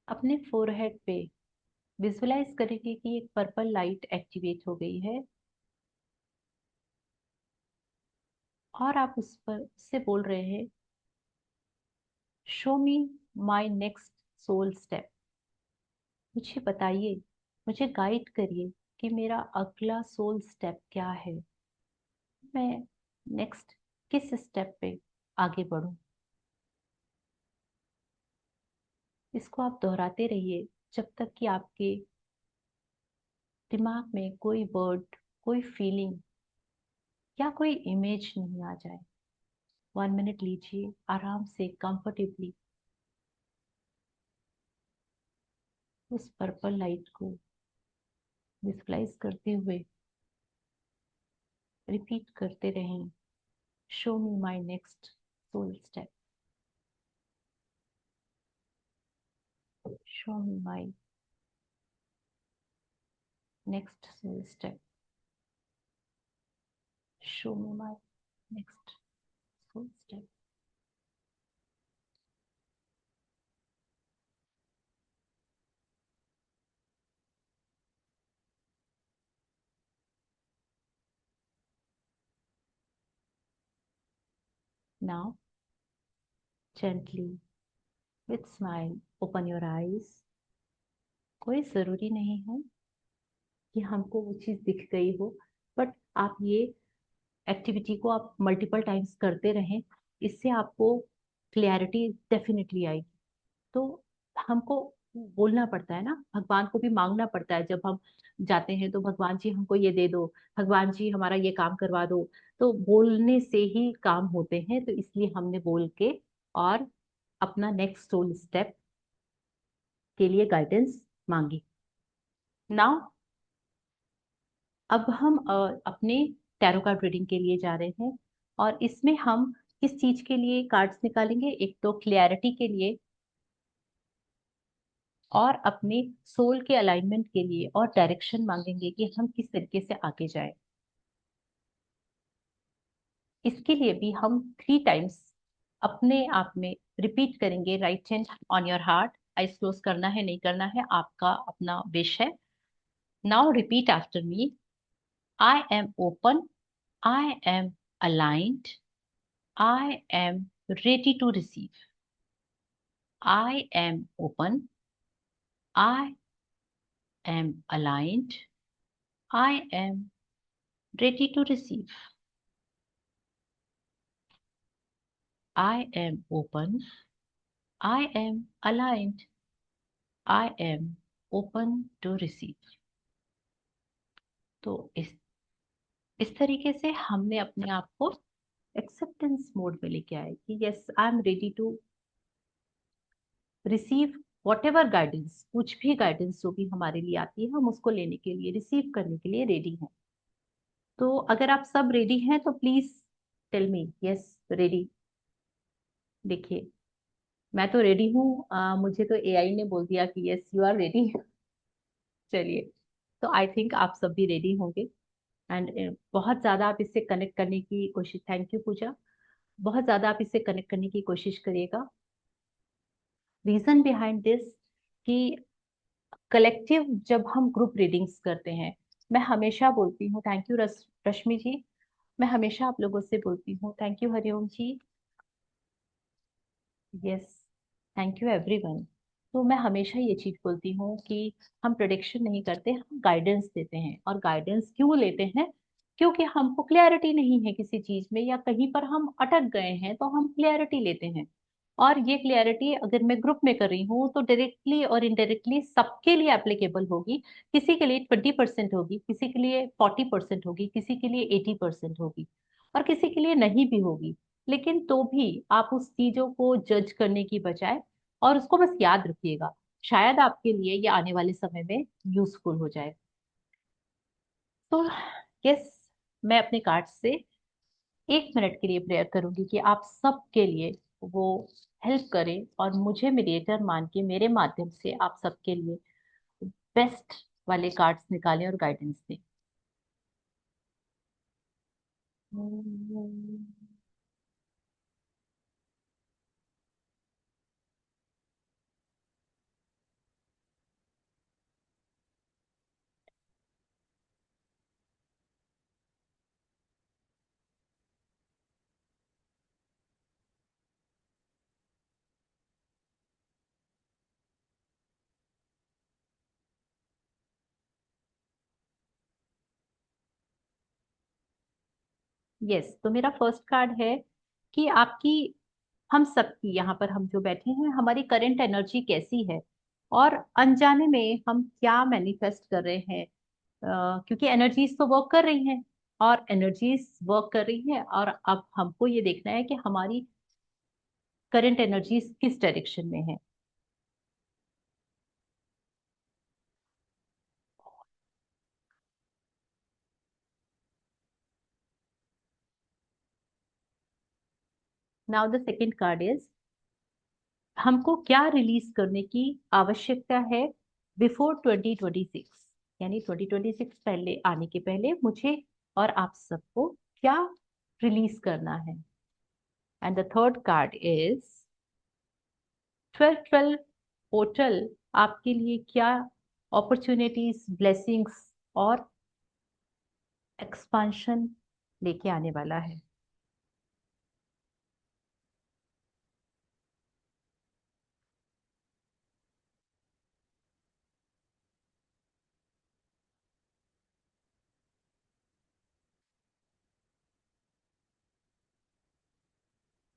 अपने फोरहेड पे विजुलाइज करेंगे कि एक पर्पल लाइट एक्टिवेट हो गई है, और आप उस पर से बोल रहे हैं, show me my next soul step. मुझे बताइए, मुझे गाइड करिए कि मेरा अगला सोल स्टेप क्या है। मैं नेक्स्ट किस स्टेप पे आगे बढ़ूं। इसको आप दोहराते रहिए जब तक कि आपके दिमाग में कोई वर्ड, कोई फीलिंग या कोई इमेज नहीं आ जाए। 1 मिनट लीजिए आराम से कंफर्टेबली उस पर्पल लाइट को विजुलाइज करते हुए रिपीट करते रहें, show me my next soul step, show me my next soul step. show me my next full step. Now, gently, with smile, open your eyes. कोई ज़रूरी नहीं है कि हमको वो चीज़ दिख गई हो, बट आप ये एक्टिविटी को आप मल्टीपल टाइम्स करते रहें, इससे आपको क्लैरिटी डेफिनेटली आएगी। तो हमको बोलना पड़ता है ना, भगवान को भी मांगना पड़ता है। जब हम जाते हैं तो भगवान जी हमको ये दे दो, भगवान जी हमारा ये काम करवा दो। तो बोलने से ही काम होते हैं, तो इसलिए हमने बोल के और अपना नेक्स्ट सोल स्टेप के लिए गाइडेंस मांगी। नाउ अब हम अपने टैरो कार्ड रीडिंग के लिए जा रहे हैं, और इसमें हम किस चीज के लिए कार्ड्स निकालेंगे? एक तो क्लियरिटी के लिए, और अपने सोल के अलाइनमेंट के लिए, और डायरेक्शन मांगेंगे कि हम किस तरीके से आगे जाएं। इसके लिए भी हम 3 टाइम्स अपने आप में रिपीट करेंगे। Right hand on your heart, eyes close करना है नहीं करना है आपका अपना विश है। Now repeat after me. I am open, I am aligned, I am ready to receive. I am open. I am aligned. I am ready to receive. I am open. I am aligned. I am open to receive. तो इस तरीके से हमने अपने आप को acceptance mode में लेके आए कि yes, I am ready to receive whatever guidance. कुछ भी गाइडेंस जो भी हमारे लिए आती है, हम उसको लेने के लिए, रिसीव करने के लिए रेडी हैं। तो अगर आप सब रेडी हैं तो please tell me yes ready. देखिए, मैं तो रेडी हूँ। मुझे तो एआई ने बोल दिया कि यस यू आर रेडी। चलिए, तो आई थिंक आप सब भी रेडी होंगे। एंड बहुत ज्यादा आप इससे कनेक्ट करने की कोशिश, थैंक यू पूजा, बहुत ज्यादा आप इससे कनेक्ट करने की कोशिश करिएगा। रीजन बिहाइंड दिस कि कलेक्टिव जब हम ग्रुप रीडिंग्स करते हैं, मैं हमेशा बोलती हूँ, थैंक यू रश्मि जी, मैं हमेशा आप लोगों से बोलती हूँ, thank you Hariom ji, yes, thank you everyone. तो मैं हमेशा ये चीज बोलती हूँ कि हम प्रेडिक्शन नहीं करते, हम गाइडेंस देते हैं। और गाइडेंस क्यों लेते हैं? क्योंकि हमको क्लैरिटी नहीं है किसी चीज में, या कहीं पर हम अटक गए हैं, तो हम क्लैरिटी लेते हैं। और ये क्लैरिटी अगर मैं ग्रुप में कर रही हूँ तो डायरेक्टली और इनडायरेक्टली सबके लिए एप्लीकेबल होगी। किसी के लिए 20% होगी, किसी के लिए 40% होगी, किसी के लिए 80% होगी, और किसी के लिए नहीं भी होगी। लेकिन तो भी आप उस चीजों को जज करने की बजाय, और उसको बस याद रखिएगा, शायद आपके लिए ये आने वाले समय में यूजफुल हो जाए। तो यस, मैं अपने कार्ड से 1 मिनट के लिए प्रेयर करूंगी कि आप सबके लिए वो हेल्प करें, और मुझे मीडिएटर मान के मेरे माध्यम से आप सबके लिए बेस्ट वाले कार्ड्स निकालें और गाइडेंस दें। यस, तो मेरा फर्स्ट कार्ड है कि आपकी, हम सबकी यहाँ पर हम जो बैठे हैं, हमारी करंट एनर्जी कैसी है, और अनजाने में हम क्या मैनिफेस्ट कर रहे हैं। क्योंकि एनर्जीज तो वर्क कर रही हैं, और एनर्जीज वर्क कर रही हैं, और अब हमको ये देखना है कि हमारी करंट एनर्जीज किस डायरेक्शन में है। Now the second card is, हमको क्या रिलीज करने की आवश्यकता है बिफोर 2026, यानी 2026 पहले आने के पहले मुझे और आप सबको क्या रिलीज करना है। And the third card is 12-12 portal आपके लिए क्या अपॉर्चुनिटीज, ब्लेसिंग्स और एक्सपांशन लेके आने वाला है।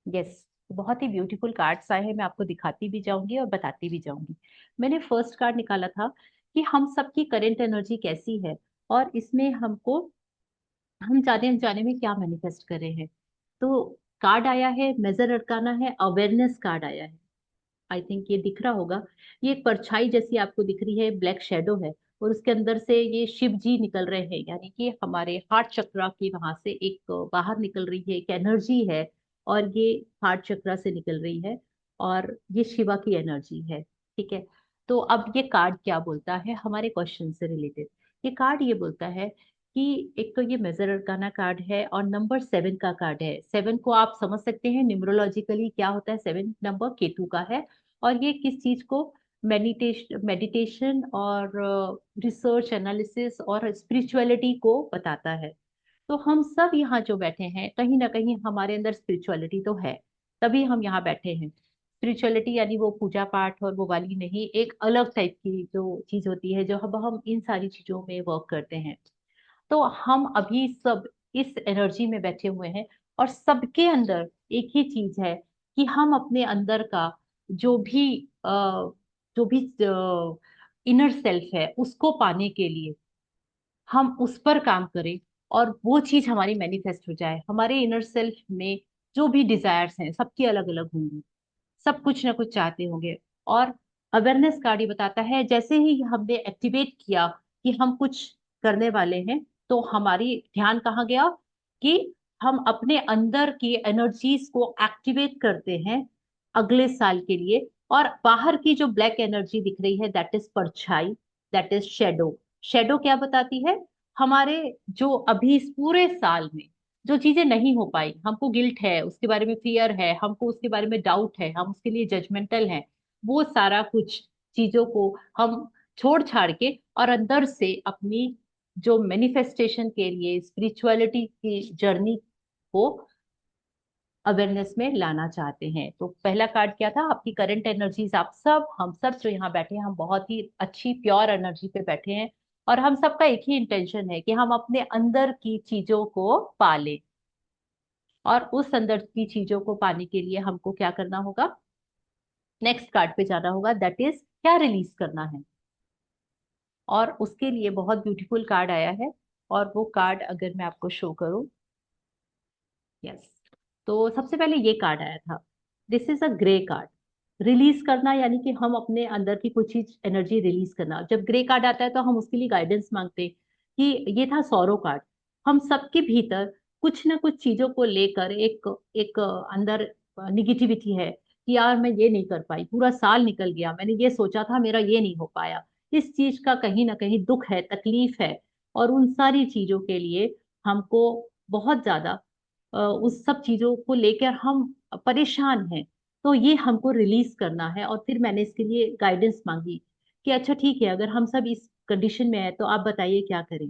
यस, बहुत ही ब्यूटीफुल कार्ड्स आए हैं, मैं आपको दिखाती भी जाऊंगी और बताती भी जाऊंगी। मैंने फर्स्ट कार्ड निकाला था कि हम सबकी करंट एनर्जी कैसी है, और इसमें हमको हम जाने अनजाने में क्या मैनिफेस्ट कर रहे हैं। तो कार्ड आया है, मेजर अरकाना है, अवेयरनेस कार्ड आया है। आई थिंक ये दिख रहा होगा। ये एक परछाई जैसी आपको दिख रही है, ब्लैक शेडो है, और उसके अंदर से ये शिव जी निकल रहे हैं, यानी कि हमारे हार्ट चक्रा की वहां से एक बाहर निकल रही है, एक एनर्जी है, और ये हार्ट चक्रा से निकल रही है, और ये शिवा की एनर्जी है। ठीक है। तो अब ये कार्ड क्या बोलता है हमारे क्वेश्चन से रिलेटेड। ये कार्ड ये बोलता है कि एक तो ये मेजर अरकाना कार्ड है, और नंबर 7 का कार्ड है। 7 को आप समझ सकते हैं न्यूमरोलॉजिकली क्या होता है। 7 नंबर केतु का है, और ये किस चीज को, मेडिटेशन और रिसर्च एनालिसिस और स्पिरिचुअलिटी को बताता है। तो हम सब यहाँ जो बैठे हैं, कहीं ना कहीं हमारे अंदर स्पिरिचुअलिटी तो है, तभी हम यहाँ बैठे हैं। स्पिरिचुअलिटी यानी वो पूजा पाठ और वो वाली नहीं, एक अलग टाइप की जो चीज होती है, जो हम इन सारी चीजों में वर्क करते हैं। तो हम अभी सब इस एनर्जी में बैठे हुए हैं, और सबके अंदर एक ही चीज है कि हम अपने अंदर का जो भी जो भी इनर सेल्फ है उसको पाने के लिए हम उस पर काम करें, और वो चीज हमारी मैनिफेस्ट हो जाए। हमारे इनर सेल्फ में जो भी डिजायर्स हैं सबकी अलग अलग होंगी, सब कुछ ना कुछ चाहते होंगे। और अवेयरनेस कार्ड ये बताता है, जैसे ही हमने एक्टिवेट किया कि हम कुछ करने वाले हैं, तो हमारी ध्यान कहाँ गया कि हम अपने अंदर की एनर्जीज को एक्टिवेट करते हैं अगले साल के लिए। और बाहर की जो ब्लैक एनर्जी दिख रही है, दैट इज परछाई, दैट इज शेडो। शेडो क्या बताती है, हमारे जो अभी इस पूरे साल में जो चीजें नहीं हो पाई, हमको गिल्ट है उसके बारे में, फियर है हमको उसके बारे में, डाउट है, हम उसके लिए जजमेंटल हैं, वो सारा कुछ चीजों को हम छोड़ छाड़ के और अंदर से अपनी जो मैनिफेस्टेशन के लिए स्पिरिचुअलिटी की जर्नी को अवेयरनेस में लाना चाहते हैं। तो पहला कार्ड क्या था, आपकी करंट एनर्जीज। आप सब, हम सब जो यहाँ बैठे हैं, हम बहुत ही अच्छी प्योर एनर्जी पे बैठे हैं, और हम सबका एक ही इंटेंशन है कि हम अपने अंदर की चीजों को पालें। और उस अंदर की चीजों को पाने के लिए हमको क्या करना होगा, नेक्स्ट कार्ड पे जाना होगा, दैट इज क्या रिलीज करना है। और उसके लिए बहुत ब्यूटीफुल कार्ड आया है, और वो कार्ड अगर मैं आपको शो करूं, यस, तो सबसे पहले ये कार्ड आया था, this is a grey card. Release करना यानी कि हम अपने अंदर की कुछ चीज एनर्जी रिलीज करना। जब ग्रे कार्ड आता है तो हम उसके लिए गाइडेंस मांगते हैं, कि ये था सौरो कार्ड। हम सबके भीतर कुछ ना कुछ चीजों को लेकर एक एक अंदर निगेटिविटी है, कि यार मैं ये नहीं कर पाई, पूरा साल निकल गया, मैंने ये सोचा था, मेरा ये नहीं हो पाया। इस चीज का कहीं ना कहीं दुख है, तकलीफ है, और उन सारी चीजों के लिए हमको बहुत ज्यादा उस सब चीजों को लेकर हम परेशान हैं। तो ये हमको रिलीज करना है, और फिर मैंने इसके लिए गाइडेंस मांगी कि अच्छा ठीक है, अगर हम सब इस कंडीशन में है तो आप बताइए क्या करें।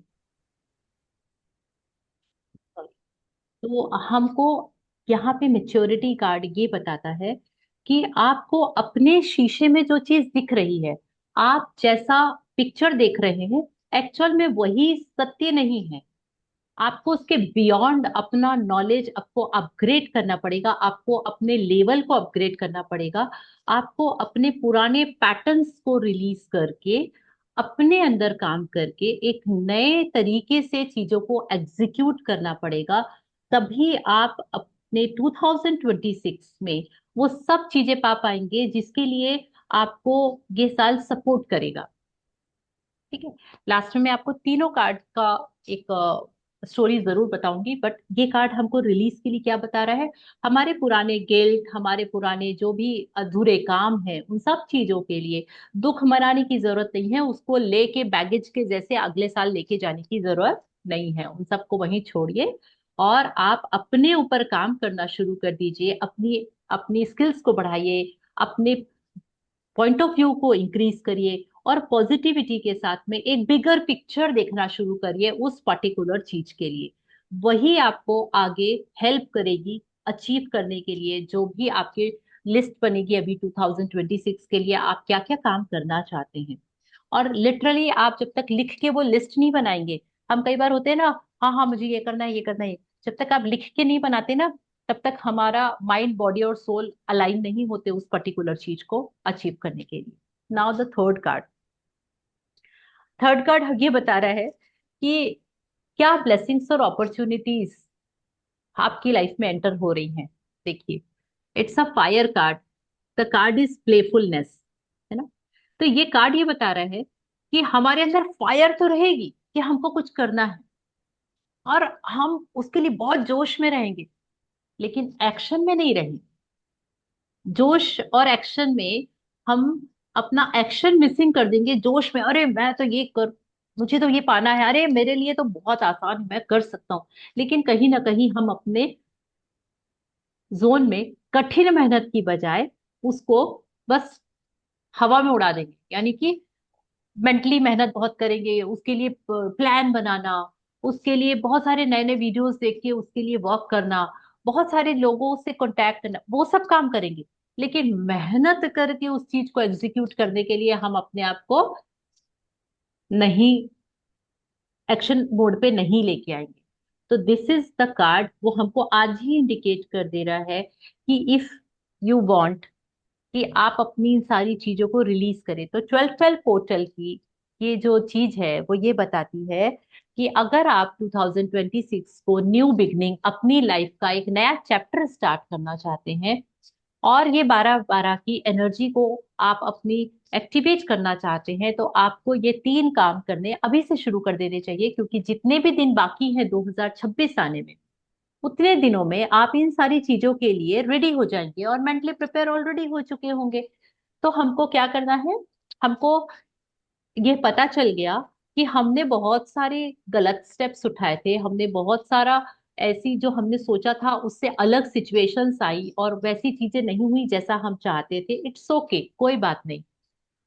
तो हमको यहाँ पे मेच्योरिटी कार्ड ये बताता है कि आपको अपने शीशे में जो चीज दिख रही है, आप जैसा पिक्चर देख रहे हैं, एक्चुअल में वही सत्य नहीं है। आपको उसके बियॉन्ड अपना नॉलेज आपको अपग्रेड करना पड़ेगा, आपको अपने लेवल को अपग्रेड करना पड़ेगा, आपको अपने पुराने पैटर्न्स को रिलीज करके अपने अंदर काम करके एक नए तरीके से चीजों को एग्जीक्यूट करना पड़ेगा। तभी आप अपने 2026 में वो सब चीजें पा पाएंगे जिसके लिए आपको ये साल सपोर्ट करेगा। ठीक है। लास्ट में मैं आपको तीनों कार्ड का एक स्टोरी जरूर बताऊंगी, बट ये कार्ड हमको रिलीज के लिए क्या बता रहा है, हमारे पुराने गिल्ट, हमारे पुराने जो भी अधूरे काम हैं, उन सब चीजों के लिए दुख मनाने की जरूरत नहीं है, उसको लेके बैगेज के जैसे अगले साल लेके जाने की जरूरत नहीं है, उन सबको वहीं छोड़िए। और आप अपने ऊपर काम करना शुरू कर दीजिए, अपनी अपनी स्किल्स को बढ़ाइए, अपने पॉइंट ऑफ व्यू को इंक्रीज करिए, और पॉजिटिविटी के साथ में एक बिगर पिक्चर देखना शुरू करिए उस पर्टिकुलर चीज के लिए। वही आपको आगे हेल्प करेगी अचीव करने के लिए, जो भी आपके लिस्ट बनेगी अभी 2026 के लिए, आप क्या क्या काम करना चाहते हैं। और लिटरली आप जब तक लिख के वो लिस्ट नहीं बनाएंगे, हम कई बार होते हैं ना, हाँ हाँ मुझे ये करना है ये करना है, जब तक आप लिख के नहीं बनाते ना, तब तक हमारा माइंड बॉडी और सोल अलाइन नहीं होते उस पर्टिकुलर चीज को अचीव करने के लिए। नाउ द थर्ड कार्ड ये बता रहा है कि क्या ब्लेसिंग्स और अपॉर्चुनिटीज आपकी लाइफ में एंटर हो रही हैं। देखिए, it's a fire card. The card is playfulness, है ना। तो ये कार्ड ये बता रहा है कि हमारे अंदर फायर तो रहेगी कि हमको कुछ करना है, और हम उसके लिए बहुत जोश में रहेंगे, लेकिन एक्शन में नहीं रहेंगे। जोश और एक्शन में हम अपना एक्शन मिसिंग कर देंगे जोश में, अरे मैं तो ये कर, मुझे तो ये पाना है, अरे मेरे लिए तो बहुत आसान है, मैं कर सकता हूँ। लेकिन कहीं ना कहीं हम अपने जोन में कठिन मेहनत की बजाय उसको बस हवा में उड़ा देंगे, यानी कि मेंटली मेहनत बहुत करेंगे उसके लिए, प्लान बनाना, उसके लिए बहुत सारे नए नए वीडियोस देख के उसके लिए वर्क करना, बहुत सारे लोगों से कांटेक्ट करना, वो सब काम करेंगे। लेकिन मेहनत करके उस चीज को एग्जीक्यूट करने के लिए हम अपने आप को नहीं, एक्शन मोड पे नहीं लेके आएंगे। तो दिस इज द कार्ड, वो हमको आज ही इंडिकेट कर दे रहा है कि इफ यू वांट कि आप अपनी इन सारी चीजों को रिलीज करें, तो 12-12 पोर्टल की ये जो चीज है वो ये बताती है कि अगर आप 2026 को न्यू बिगनिंग, अपनी लाइफ का एक नया चैप्टर स्टार्ट करना चाहते हैं, और ये 12-12 की एनर्जी को आप अपनी एक्टिवेट करना चाहते हैं, तो आपको ये 3 काम करने अभी से शुरू कर देने चाहिए, क्योंकि जितने भी दिन बाकी हैं 2026 आने में, उतने दिनों में आप इन सारी चीजों के लिए रेडी हो जाएंगे और मेंटली प्रिपेयर ऑलरेडी हो चुके होंगे। तो हमको क्या करना है, हमको ये पता चल गया कि हमने बहुत सारे गलत स्टेप्स उठाए थे, हमने बहुत सारा ऐसी जो हमने सोचा था उससे अलग सिचुएशंस आई और वैसी चीजें नहीं हुई जैसा हम चाहते थे। इट्स ओके, कोई बात नहीं।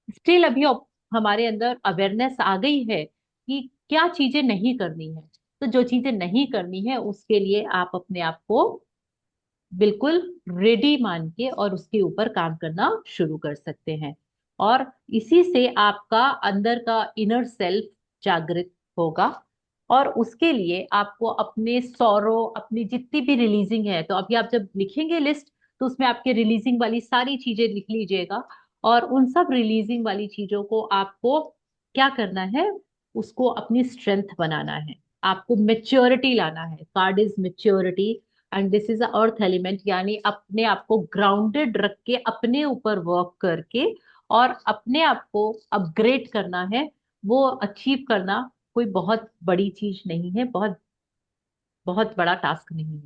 स्टिल अभी हमारे अंदर अवेयरनेस आ गई है कि क्या चीजें नहीं करनी है। तो जो चीजें नहीं करनी है उसके लिए आप अपने आप को बिल्कुल रेडी मान के और उसके ऊपर काम करना शुरू कर सकते हैं। और इसी से आपका अंदर का इनर सेल्फ जागृत होगा, और उसके लिए आपको अपने सौरो, अपनी जितनी भी रिलीजिंग है, तो अभी आप जब लिखेंगे लिस्ट, तो उसमें आपके रिलीजिंग वाली सारी चीजें लिख लीजिएगा। और उन सब रिलीजिंग वाली चीजों को आपको क्या करना है, उसको अपनी स्ट्रेंथ बनाना है, आपको मेच्योरिटी लाना है। Card is maturity and this is earth element, यानी अपने आप को ग्राउंडेड रख के अपने ऊपर वर्क करके और अपने आप को अपग्रेड करना है। वो अचीव करना कोई बहुत बड़ी चीज नहीं है, बहुत बहुत बड़ा टास्क नहीं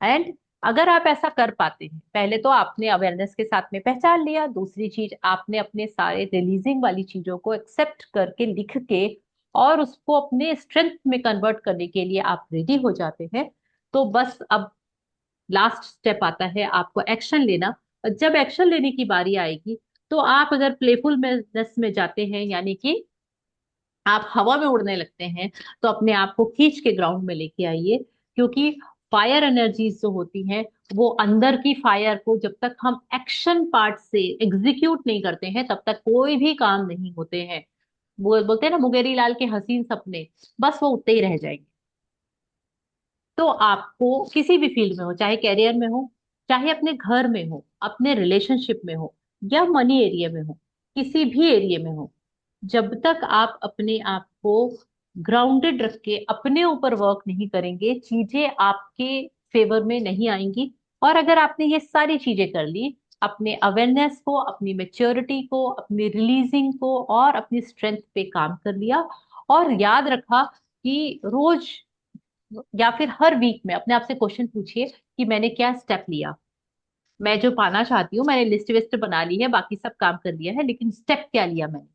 है। एंड अगर आप ऐसा कर पाते हैं, पहले तो आपने अवेयरनेस के साथ में पहचान लिया, दूसरी चीज आपने अपने सारे रिलीजिंग वाली चीजों को एक्सेप्ट करके लिख के और उसको अपने स्ट्रेंथ में कन्वर्ट करने के लिए आप रेडी हो जाते हैं, तो बस अब लास्ट स्टेप आता है आपको एक्शन लेना। और जब एक्शन लेने की बारी आएगी, तो आप अगर प्लेफुलनेस में जाते हैं, यानी कि आप हवा में उड़ने लगते हैं, तो अपने आप को खींच के ग्राउंड में लेके आइए। क्योंकि फायर एनर्जीज जो होती हैं, वो अंदर की फायर को जब तक हम एक्शन पार्ट से एग्जीक्यूट नहीं करते हैं तब तक कोई भी काम नहीं होते हैं। वो बोलते हैं ना, मुंगेरी लाल के हसीन सपने, बस वो उतने ही रह जाएंगे। तो आपको किसी भी फील्ड में हो, चाहे कैरियर में हो, चाहे अपने घर में हो, अपने रिलेशनशिप में हो, या मनी एरिया में हो, किसी भी एरिया में हो, जब तक आप अपने आप को ग्राउंडेड रख के अपने ऊपर वर्क नहीं करेंगे, चीजें आपके फेवर में नहीं आएंगी। और अगर आपने ये सारी चीजें कर ली, अपने अवेयरनेस को, अपनी मेच्योरिटी को, अपनी रिलीजिंग को और अपनी स्ट्रेंथ पे काम कर लिया, और याद रखा कि रोज या फिर हर वीक में अपने आप से क्वेश्चन पूछिए कि मैंने क्या स्टेप लिया। मैं जो पाना चाहती हूँ, मैंने लिस्ट विस्ट बना ली है, बाकी सब काम कर लिया है, लेकिन स्टेप क्या लिया मैंने,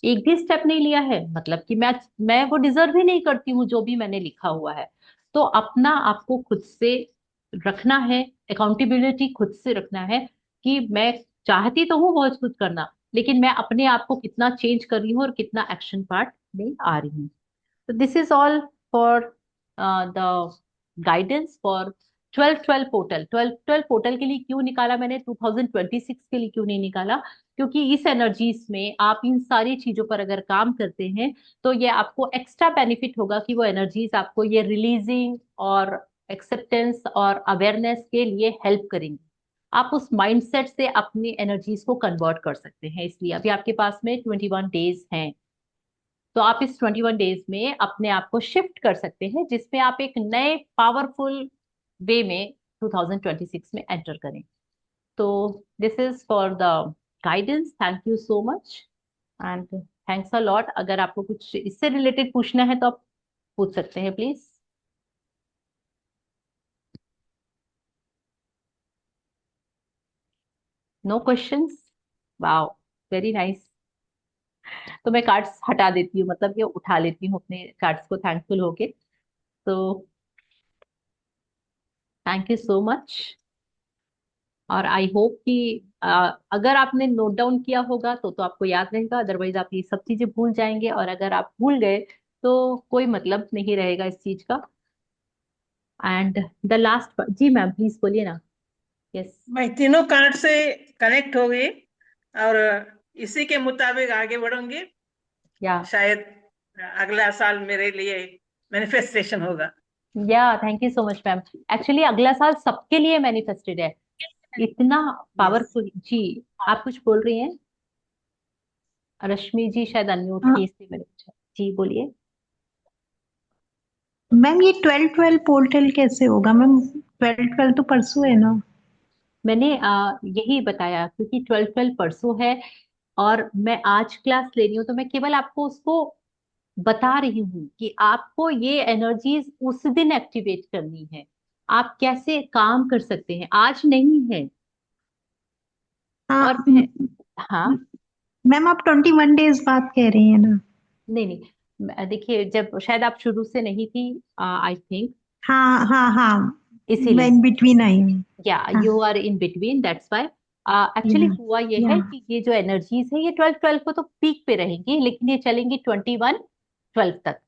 एक भी स्टेप नहीं लिया है, मतलब कि मैं वो डिजर्व ही नहीं करती हूँ जो भी मैंने लिखा हुआ है। तो अपना आपको खुद से रखना है, अकाउंटेबिलिटी खुद से रखना है कि मैं चाहती तो हूँ बहुत कुछ करना, लेकिन मैं अपने आप को कितना चेंज कर रही हूँ और कितना एक्शन पार्ट में आ रही हूँ। तो this is all for the guidance for 12-12 portal. 12-12 portal के लिए क्यों निकाला मैंने, 2026 के लिए क्यों नहीं निकाला? क्योंकि इस एनर्जीज में आप इन सारी चीजों पर अगर काम करते हैं तो ये आपको एक्स्ट्रा बेनिफिट होगा कि वो एनर्जीज आपको ये रिलीजिंग और एक्सेप्टेंस और अवेयरनेस के लिए हेल्प करेंगी। आप उस माइंडसेट से अपनी एनर्जीज को कन्वर्ट कर सकते हैं। इसलिए अभी आपके पास में 21 डेज हैं, तो आप इस 21 डेज में अपने आप को शिफ्ट कर सकते हैं जिसमें आप एक नए पावरफुल वे में 2026 में एंटर करें। तो this is for the guidance. Thank you so much and thanks a lot. अगर आपको कुछ इससे रिलेटेड पूछना है तो आप पूछ सकते हैं please. No questions? Wow, very nice. तो मैं कार्ड्स हटा देती हूँ, मतलब ये उठा लेती हूँ अपने कार्ड्स को थैंकफुल होके। तो थैंक यू सो मच। और आई होप कि अगर आपने नोट डाउन किया होगा तो आपको याद रहेगा, अदरवाइज आप ये सब चीजें भूल जाएंगे, और अगर आप भूल गए तो कोई मतलब नहीं रहेगा इस चीज का। एंड द लास्ट, जी मैम प्लीज बोलिए ना। यस। मैं तीनों कार्ड से कनेक्ट हो गई और इसी के मुताबिक आगे बढ़ूंगी। या शायद अगला साल मेरे लिए मैनिफेस्टेशन होगा। या thank you so much ma'am. Actually अगला साल सबके लिए मैनिफेस्टेड है, इतना यस। पावरफुल। जी, आप कुछ बोल रही हैं? रश्मि जी शायद अनम्यूट हाँ थी इसलिए मैंने पूछा। जी बोलिए। मैम, ये 12-12 पोर्टल कैसे होगा मैम? 12-12 तो परसों है ना। मैंने यही बताया क्योंकि 12-12 परसों है और मैं आज क्लास ले रही हूँ, तो मैं केवल आपको उसको बता रही हूँ कि आपको ये एनर्जीज उस दिन एक्टिवेट करनी है। आप कैसे काम कर सकते हैं, आज नहीं है। हाँ और मैं, हाँ, मैम, आप 21 डेज बाद कह रही हैं ना? नहीं नहीं, देखिए जब शायद आप शुरू से नहीं थी, आई थिंक, हाँ हाँ हाँ, मैं इसीलिए। इन बिटवीन आई हूँ। या हाँ you are in between, that's why. Actually या हुआ ये या है कि ये जो एनर्जीज है ये 12-12 को तो पीक पे रहेंगी, लेकिन ये चलेंगी 21-12 तक।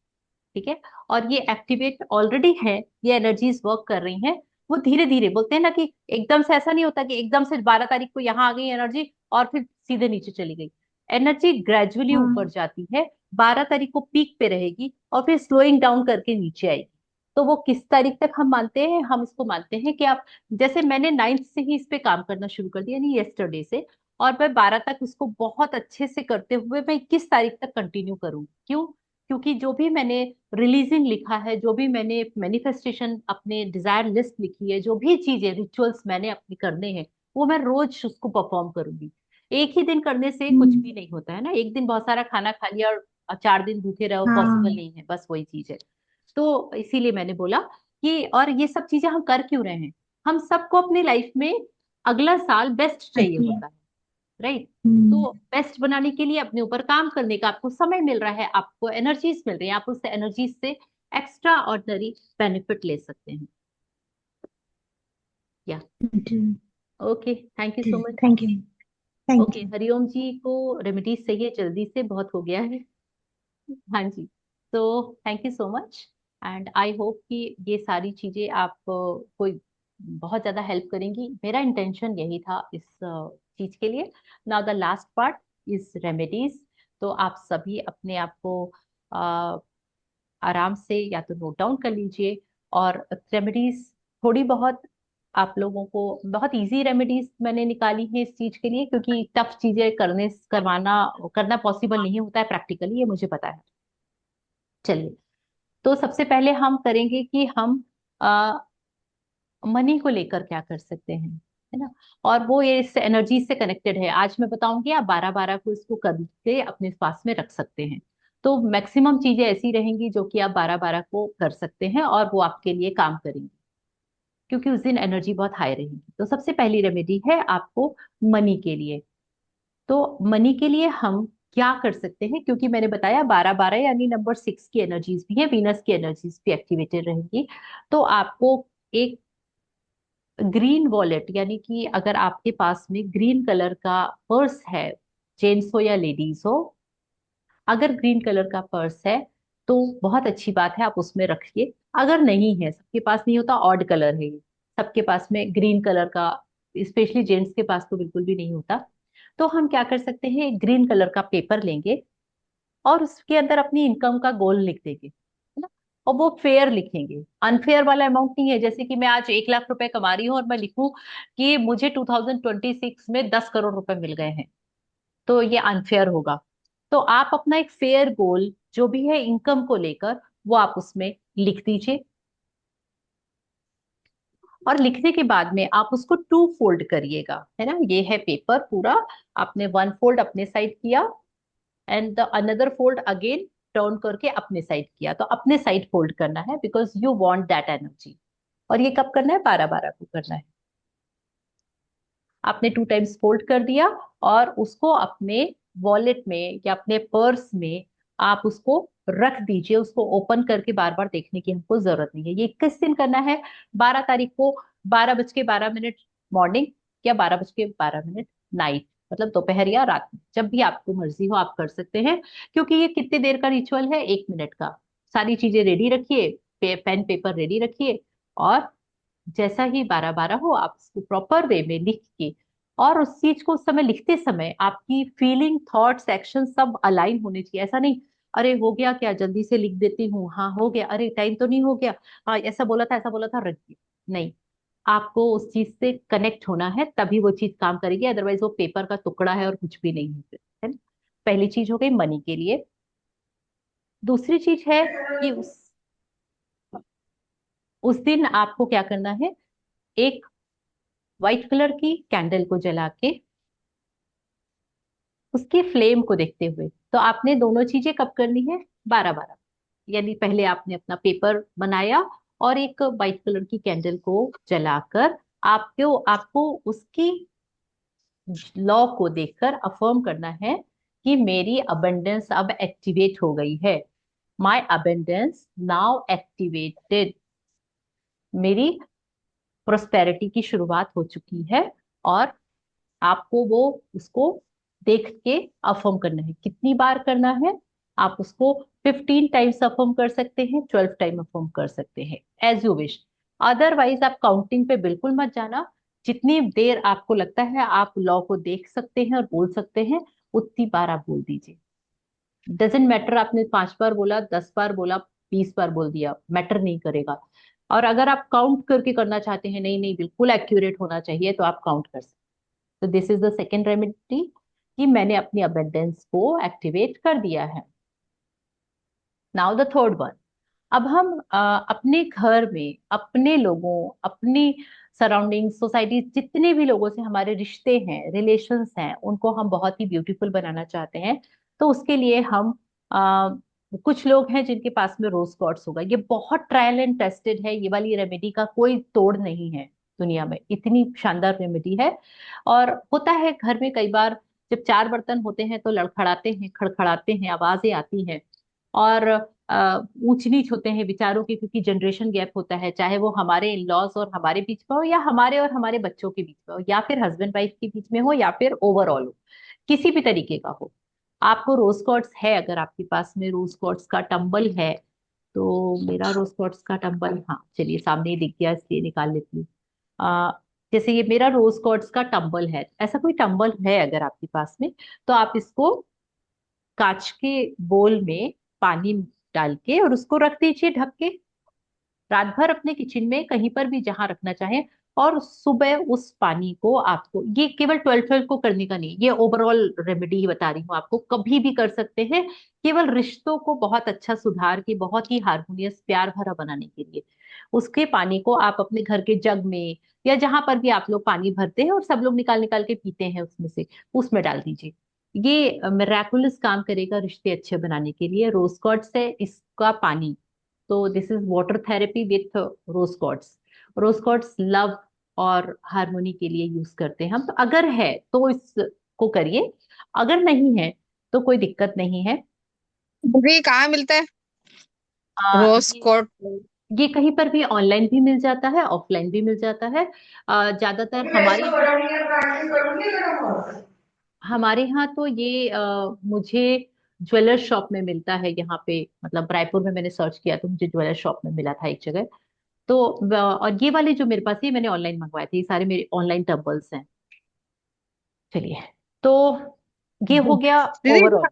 ठीक है। और ये एक्टिवेट ऑलरेडी है, ये एनर्जीज वर्क कर रही हैं। वो धीरे धीरे, बोलते हैं ना कि एकदम से ऐसा नहीं होता कि एकदम से 12 तारीख को यहाँ आ गई एनर्जी और फिर सीधे नीचे चली गई। एनर्जी ग्रेजुअली ऊपर हाँ जाती है, 12 तारीख को पीक पे रहेगी और फिर स्लोइंग डाउन करके नीचे आएगी। तो वो किस तारीख तक हम मानते हैं, हम इसको मानते हैं कि आप, जैसे मैंने 9th से ही इस पे काम करना शुरू कर दिया, यानी येस्टरडे से, और मैं 12 तक उसको बहुत अच्छे से करते हुए मैं 21 तारीख तक कंटिन्यू करूँ। क्यों? क्योंकि जो भी मैंने रिलीजिंग लिखा है, जो भी मैंने मैनिफेस्टेशन अपने डिजायर लिस्ट लिखी है, जो भी चीजें रिचुअल्स मैंने अपने करने हैं, वो मैं रोज उसको परफॉर्म करूंगी। एक ही दिन करने से कुछ भी नहीं होता है ना, एक दिन बहुत सारा खाना खा लिया और 4 दिन भूखे रहो, पॉसिबल हाँ। नहीं है, बस वही चीज है। तो इसीलिए मैंने बोला कि, और ये सब चीजें हम कर क्यों रहे हैं, हम सबको अपनी लाइफ में अगला साल बेस्ट चाहिए अच्छा। होता है, राइट? हम्म, तो बेस्ट बनाने के लिए अपने ऊपर काम करने का आपको समय मिल रहा है, आपको एनर्जीज मिल रही है, आप उस एनर्जीज से एक्स्ट्रा ऑर्डिनरी बेनिफिट ले सकते हैं। या जी okay, thank you ji, so much. Thank you. Thank okay, you. Hariom ji को रेमेडीज चाहिए जल्दी से, बहुत हो गया है। हाँ जी। तो thank you so much and I hope कि ये सारी चीजें आप कोई बहुत ज्यादा हेल्प करेंगी। मेरा इंटेंशन यही था इस चीज के लिए। Now the last part is remedies. तो आप सभी अपने आप को अ, आराम से या तो नोट डाउन कर लीजिए, और रेमेडीज थोड़ी बहुत आप लोगों को, बहुत इजी रेमेडीज मैंने निकाली है इस चीज के लिए, क्योंकि टफ चीजें करना पॉसिबल नहीं होता है प्रैक्टिकली, ये मुझे पता है। चलिए, तो सबसे पहले हम करेंगे कि हम मनी को लेकर क्या कर सकते हैं, है ना? और वो ये इस एनर्जी से कनेक्टेड है। आज मैं बताऊंगी, आप 12-12 को इसको करके अपने पास में रख सकते हैं। तो मैक्सिमम चीजें ऐसी रहेंगी जो कि आप 12-12 को कर सकते हैं और वो आपके लिए काम करेंगी, क्योंकि उस दिन एनर्जी बहुत हाई रहेगी। तो सबसे पहली रेमेडी है आपको मनी के लिए। तो मनी के लिए हम क्या कर सकते हैं, क्योंकि मैंने बताया 12-12 यानी नंबर 6 की एनर्जीज भी है, वीनस की एनर्जीज भी एक्टिवेटेड रहेंगी। तो आपको एक ग्रीन वॉलेट, यानी कि अगर आपके पास में ग्रीन कलर का पर्स है, जेंट्स हो या लेडीज हो, अगर ग्रीन कलर का पर्स है तो बहुत अच्छी बात है, आप उसमें रखिए। अगर नहीं है, सबके पास नहीं होता, ऑड कलर है ये, सबके पास में ग्रीन कलर का, स्पेशली जेंट्स के पास तो बिल्कुल भी नहीं होता। तो हम क्या कर सकते हैं, ग्रीन कलर का पेपर लेंगे और उसके अंदर अपनी इनकम का गोल लिख देंगे, है ना। और वो फेयर लिखेंगे, अनफेयर वाला अमाउंट नहीं है। जैसे कि मैं आज 1 लाख रुपए कमा रही हूँ और मैं लिखूं कि मुझे 2026 में 10 करोड़ रुपए मिल गए हैं, तो ये अनफेयर होगा। तो आप अपना एक फेयर गोल जो भी है इनकम को लेकर, वो आप उसमें लिख दीजिए। और लिखने के बाद में आप उसको 2 फोल्ड करिएगा, है ना। ये है पेपर पूरा, आपने 1 फोल्ड अपने साइड किया and the another fold again turn करके अपने साइड किया। तो अपने साइड फोल्ड करना है, because you want that energy. और ये कब करना है, 12-12 को करना है। आपने 2 टाइम्स फोल्ड कर दिया और उसको अपने वॉलेट में या अपने पर्स में आप उसको रख दीजिए। उसको ओपन करके बार बार देखने की हमको जरूरत नहीं है। ये किस दिन करना है, 12 तारीख को, 12:12 मॉर्निंग या 12:12 नाइट, मतलब दोपहर या रात में, जब भी आपको मर्जी हो आप कर सकते हैं। क्योंकि ये कितने देर का रिचुअल है, 1 मिनट का। सारी चीजें रेडी रखिए, पेन पेपर रेडी रखिए, और जैसा ही 12-12 हो आप उसको प्रॉपर वे में लिख के, और उस चीज को उस समय लिखते समय आपकी फीलिंग, थॉट्स, एक्शन सब अलाइन होने चाहिए। ऐसा नहीं, अरे हो गया क्या, जल्दी से लिख देती हूँ, हाँ हो गया, अरे टाइम तो नहीं हो गया, हाँ ऐसा बोला था, ऐसा बोला था, रख दिया। नहीं, आपको उस चीज से कनेक्ट होना है, तभी वो चीज काम करेगी। अदरवाइज वो पेपर का टुकड़ा है और कुछ भी नहीं है फिर, है ना। पहली चीज हो गई मनी के लिए। दूसरी चीज है कि उस दिन आपको क्या करना है, एक व्हाइट कलर की कैंडल को जला के उसकी फ्लेम को देखते हुए, तो आपने दोनों चीजें कब करनी है, 12-12, यानी पहले आपने अपना पेपर बनाया और एक व्हाइट कलर की कैंडल को जलाकर आपको आपको उसकी लॉ को देखकर अफर्म करना है कि मेरी अबंडेंस अब एक्टिवेट हो गई है। माई अबंडेंस नाउ एक्टिवेटेड, मेरी प्रोस्पेरिटी की शुरुआत हो चुकी है। और आपको वो उसको देख के अफर्म करना है। कितनी बार करना है, आप उसको 15 टाइम्स अफर्म कर सकते हैं, 12 टाइम अफर्म कर सकते हैं, एज यू विश। अदरवाइज आप काउंटिंग पे बिल्कुल मत जाना। जितनी देर आपको लगता है आप लॉ को देख सकते हैं और बोल सकते हैं, उतनी बार आप बोल दीजिए। डजेंट मैटर, आपने 5 बार बोला, 10 बार बोला, 20 बार बोल दिया, मैटर नहीं करेगा। और अगर आप काउंट करके करना चाहते हैं, नहीं नहीं बिल्कुल एक्यूरेट होना चाहिए, तो आप काउंट कर सकते हैं। तो this is the second remedy, कि मैंने अपनी अबेंडेंस को एक्टिवेट कर दिया है। Now the third one. अब हम अपने घर में अपने लोगों, अपनी सराउंडिंग, सोसाइटी, जितने भी लोगों से हमारे रिश्ते हैं, रिलेशंस हैं, उनको हम बहुत ही ब्यूटीफुल बनाना चाहते हैं। तो उसके लिए हम कुछ लोग हैं जिनके पास में रोज क्वार्ट्स होगा। ये बहुत ट्रायल एंड टेस्टेड है, ये वाली रेमेडी का कोई तोड़ नहीं है दुनिया में, इतनी शानदार रेमेडी है। और होता है घर में कई बार, जब 4 बर्तन होते हैं तो लड़खड़ाते हैं, खड़खड़ाते हैं, आवाजें आती हैं। और ऊंच नीच होते हैं विचारों के, क्योंकि जनरेशन गैप होता है, चाहे वो हमारे इन लॉज और हमारे बीच में हो, या हमारे और हमारे बच्चों के बीच में हो, या फिर हस्बैंड वाइफ के बीच में हो, या फिर ओवरऑल हो, किसी भी तरीके का हो। आपको रोज कॉर्ड्स है, अगर आपके पास में रोज कॉर्ड्स का टंबल है, तो मेरा रोज कॉर्ड्स का टंबल, हाँ चलिए सामने ही दिख गया, इसलिए निकाल लेती हूँ। अ, जैसे ये मेरा रोज कॉर्ड्स का टंबल है, ऐसा कोई टंबल है अगर आपके पास में, तो आप इसको कांच के बोल में पानी डाल के और उसको रख दीजिए ढक के, रात भर अपने किचन में कहीं पर भी जहां रखना चाहें। और सुबह उस पानी को आपको, ये केवल 12-12 को करने का नहीं, ये ओवरऑल रेमेडी ही बता रही हूँ आपको, कभी भी कर सकते हैं। केवल रिश्तों को बहुत अच्छा सुधार के, बहुत ही हार्मोनियस प्यार भरा बनाने के लिए, उसके पानी को आप अपने घर के जग में या जहां पर भी आप लोग पानी भरते हैं और सब लोग निकाल निकाल के पीते हैं उसमें से, उसमें डाल दीजिए। ये मिराकुलस काम करेगा रिश्ते अच्छे बनाने के लिए। रोज कॉर्ड से इसका पानी, तो this is water therapy with rose quartz. Rose quartz love और हार्मोनी के लिए यूज करते हैं हम। तो अगर है तो इसको करिए, अगर नहीं है तो कोई दिक्कत नहीं है। दीदी कहाँ मिलता है रोज ये कोट? ये कहीं पर भी ऑनलाइन भी मिल जाता है, ऑफलाइन भी मिल जाता है। ज्यादातर हमारे यहाँ हमारे यहाँ तो ये मुझे ज्वेलर शॉप में मिलता है यहाँ पे, मतलब रायपुर में मैंने सर्च किया तो मुझे ज्वेलर शॉप में मिला था एक जगह। तो और ये वाले जो मेरे पास है मैंने ऑनलाइन मंगवाए थे, ये सारे मेरे ऑनलाइन टम्बल्स हैं। चलिए, तो ये हो गया दीदी ओवरऑल।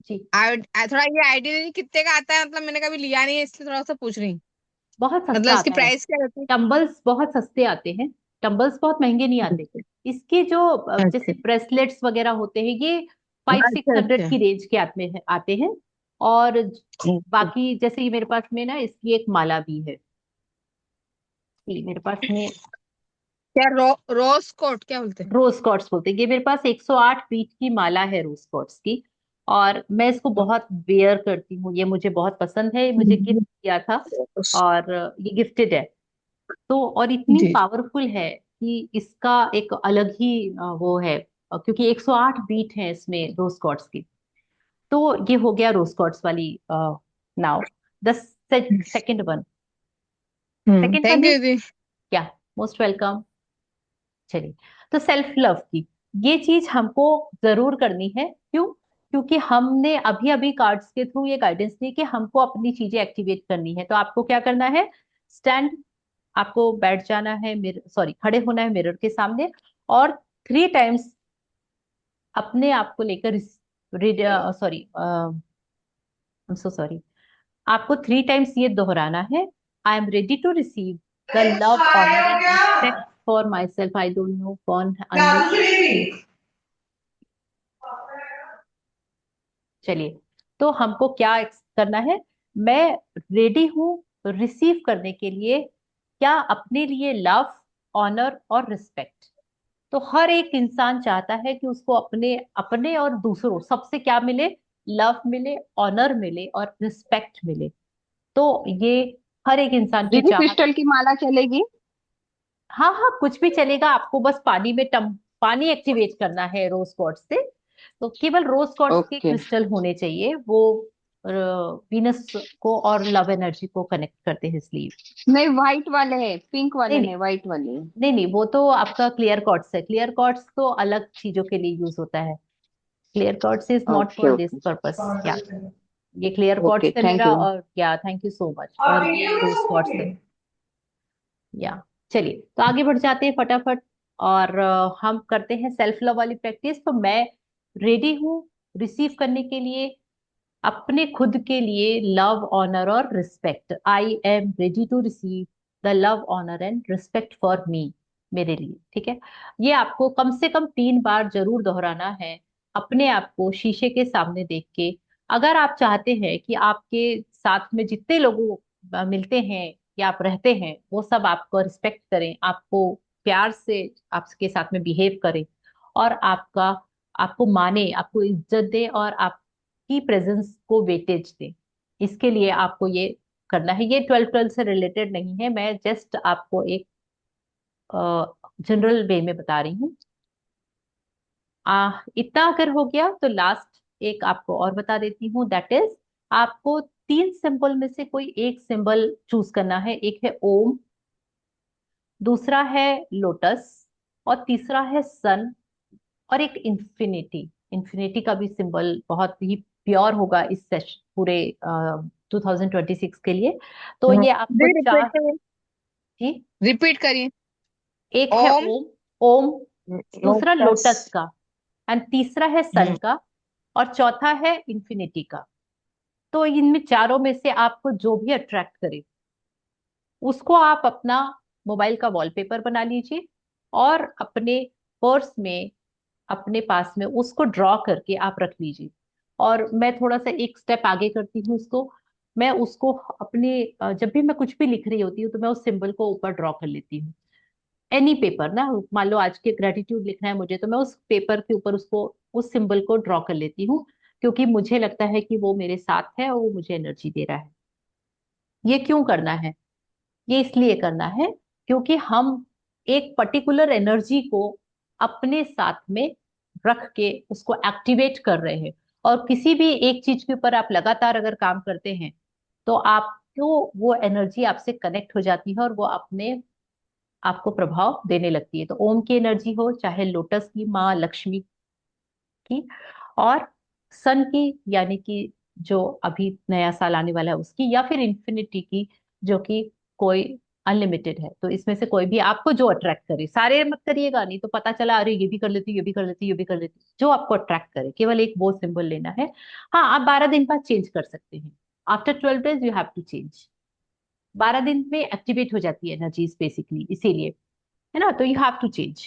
जी। थोड़ा ये आइडिया दीदी कितने का आता है? मतलब मैंने कभी लिया नहीं है इसलिए थोड़ा सा पूछ रही हूँ। बहुत मतलब सस्ता इसकी आता है। प्राइस क्या रहती टम्बल्स बहुत सस्ते आते हैं, टम्बल्स बहुत महंगे नहीं आते। इसके जो है? जैसे अच्छा ब्रेसलेट्स वगैरह होते हैं ये 500-600 अच्छा। की रेंज के आते हैं। और बाकी जैसे ये मेरे पास में ना इसकी एक माला भी है, ये मेरे पास में क्या रोज कोट क्या बोलते हैं? रोज कॉर्ड्स बोलते हैं। ये मेरे पास 108 बीट की माला है रोज कॉर्ड्स की, और मैं इसको बहुत वेयर करती हूँ, ये मुझे बहुत पसंद है, ये मुझे गिफ्ट किया था। और ये गिफ्टेड है। तो और इतनी जी पावरफुल है कि इसका एक अलग ही वो है, क्योंकि 108 बीट है इसमें रोज कॉर्ड्स की। तो ये हो गया रोज कॉर्ड्स वाली। Now the second one. Second one thank you is दीदी। क्या? Most welcome. चलिए, तो सेल्फ लव की ये चीज हमको जरूर करनी है। क्यों? क्योंकि हमने अभी अभी कार्ड्स के थ्रू ये गाइडेंस दी कि हमको अपनी चीजें एक्टिवेट करनी है। तो आपको क्या करना है? स्टैंड, आपको बैठ जाना है, मिरर सॉरी खड़े होना है मिरर के सामने, और 3 टाइम्स अपने आप को लेकर sorry I am so sorry, आपको 3 टाइम्स ये दोहराना है। I am ready to receive the love, honour and respect for myself. I don't know कौन अनम्यूट। चलिए, तो हमको क्या करना है? मैं रेडी हूं रिसीव करने के लिए, क्या अपने लिए लव, ऑनर और रिस्पेक्ट। तो हर एक इंसान चाहता है कि उसको अपने अपने और दूसरों सबसे क्या मिले? लव मिले, ऑनर मिले और रिस्पेक्ट मिले। तो ये हर एक इंसान की दीदी चाहत। क्रिस्टल की माला चलेगी? हाँ हाँ, कुछ भी चलेगा, आपको बस पानी में पानी एक्टिवेट करना है रोज क्वार्ट्ज से। तो केवल रोज क्वार्ट्ज के ओके। क्रिस्टल होने चाहिए, वो वीनस को और लव एनर्जी को कनेक्ट करते हैं इसलिए। नहीं व्हाइट वाले हैं, पिंक नहीं वाले नहीं नहीं, व्हाइट वाले हैं। नहीं नहीं, वो तो आपका क्लियर क्वार्ट्ज है। क्लियर क्वार्ट्ज तो अलग चीजों के लिए यूज होता है। Clear quartz is not okay for this okay. Purpose. या ये क्लियर ओके क्वार्ट्ज है थैंक मेरा, यू। और या थैंक यू सो मच, और ये रोज क्वार्ट्ज है। या चलिए, तो आगे बढ़ जाते हैं फटाफट। और हम करते हैं सेल्फ लव वाली प्रैक्टिस। तो मैं रेडी हूँ रिसीव करने के लिए अपने खुद के लिए लव, ऑनर और respect. I am ready to receive the love, honour and respect for me, मेरे लिए। ठीक है, ये आपको कम से कम 3 बार जरूर दोहराना है, अपने आप को शीशे के सामने देख के। अगर आप चाहते हैं कि आपके साथ में जितने लोग मिलते हैं या आप रहते हैं वो सब आपको रिस्पेक्ट करें, आपको प्यार से आपके साथ में बिहेव करें, और आपको माने, आपको इज्जत दे, और की प्रेजेंस को वेटेज दें, इसके लिए आपको ये करना है। ये 12-12 से रिलेटेड नहीं है, मैं जस्ट आपको एक जनरल वे में बता रही हूँ। इतना अगर हो गया तो लास्ट एक आपको और बता देती हूँ, दैट इज आपको 3 सिंबल में से कोई एक सिंबल चूज करना है। एक है ओम, दूसरा है लोटस, और तीसरा है सन, और एक इंफिनिटी। इंफिनिटी का भी सिंबल बहुत ही प्योर होगा इस सेशन पूरे 2026 के लिए। तो ये आपको दीदी रिपीट चार। करिए, जी। रिपीट करिए। एक है ओम। ओम, ओम, दूसरा लोटस। लोटस का, एंड तीसरा है सन का, और चौथा है इंफिनिटी का। तो इनमें चारों में से आपको जो भी अट्रैक्ट करे उसको आप अपना मोबाइल का वॉलपेपर बना लीजिए, और अपने पर्स में, अपने पास में उसको ड्रॉ करके आप रख लीजिए। और मैं थोड़ा सा एक स्टेप आगे करती हूँ उसको। मैं उसको अपने जब भी मैं कुछ भी लिख रही होती हूँ तो मैं उस सिंबल को ऊपर ड्रॉ कर लेती हूँ। एनी पेपर ना, मान लो आज के ग्रेटिट्यूड लिखना है मुझे, तो मैं उस पेपर के ऊपर उसको, उस सिंबल को ड्रॉ कर लेती हूँ, क्योंकि मुझे लगता है कि वो मेरे साथ है और वो मुझे एनर्जी दे रहा है। ये क्यों करना है? ये इसलिए करना है क्योंकि हम एक पर्टिकुलर एनर्जी को अपने साथ में रख के उसको एक्टिवेट कर रहे हैं। और किसी भी एक चीज के ऊपर आप लगातार अगर काम करते हैं तो आपको वो एनर्जी आपसे कनेक्ट हो जाती है और वो अपने आपको प्रभाव देने लगती है। तो ओम की एनर्जी हो, चाहे लोटस की, माँ लक्ष्मी की, और सन की, यानी कि जो अभी नया साल आने वाला है उसकी, या फिर इन्फिनिटी की, जो कि कोई अनलिमिटेड है। तो इसमें से कोई भी आपको जो अट्रैक्ट करे, सारे मत करिएगा, नहीं तो पता चला अरे ये भी कर लेती, ये भी कर लेती, ये भी कर लेती। जो आपको अट्रैक्ट करे, केवल एक वो सिंबल लेना है। हाँ, आप 12 दिन बाद चेंज कर सकते हैं। After 12 days you have to change. 12 दिन में एक्टिवेट हो जाती है एनर्जीज बेसिकली, इसीलिए, है ना। तो you have to change.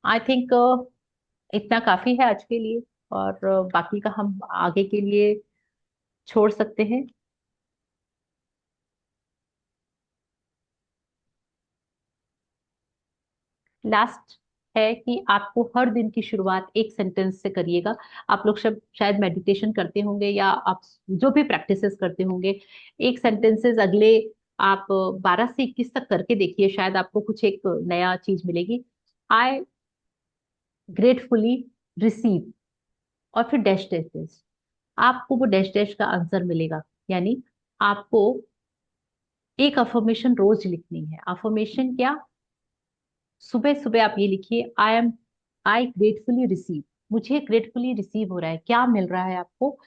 I think इतना काफी है आज के लिए, और बाकी का हम आगे के लिए छोड़ सकते हैं। लास्ट है कि आपको हर दिन की शुरुआत एक सेंटेंस से करिएगा। आप लोग सब शायद मेडिटेशन करते होंगे, या आप जो भी प्रैक्टिसेस करते होंगे, एक सेंटेंसेस अगले आप 12 से 21 तक करके देखिए, शायद आपको कुछ एक नया चीज मिलेगी। आई ग्रेटफुली रिसीव, और फिर डैश डैश डैश, आपको वो डैश डैश का आंसर मिलेगा। यानी आपको एक अफर्मेशन रोज लिखनी है। अफर्मेशन क्या? सुबह सुबह आप ये लिखिए, आई ग्रेटफुली रिसीव। मुझे ग्रेटफुली रिसीव हो रहा है, क्या मिल रहा है आपको?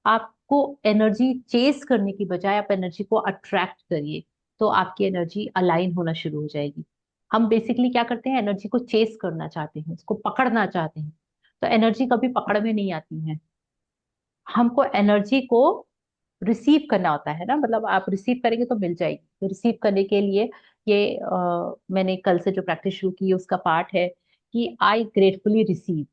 आपको एनर्जी चेस करने की बजाय आप एनर्जी को अट्रैक्ट करिए, तो आपकी एनर्जी अलाइन होना शुरू हो जाएगी। हम बेसिकली क्या करते हैं, एनर्जी को चेस करना चाहते हैं, उसको पकड़ना चाहते हैं। तो एनर्जी कभी पकड़ में नहीं आती है। हमको एनर्जी को रिसीव करना होता है ना, मतलब आप रिसीव करेंगे तो मिल जाएगी। तो रिसीव करने के लिए ये मैंने कल से जो प्रैक्टिस शुरू की है उसका पार्ट है कि आई ग्रेटफुली रिसीव।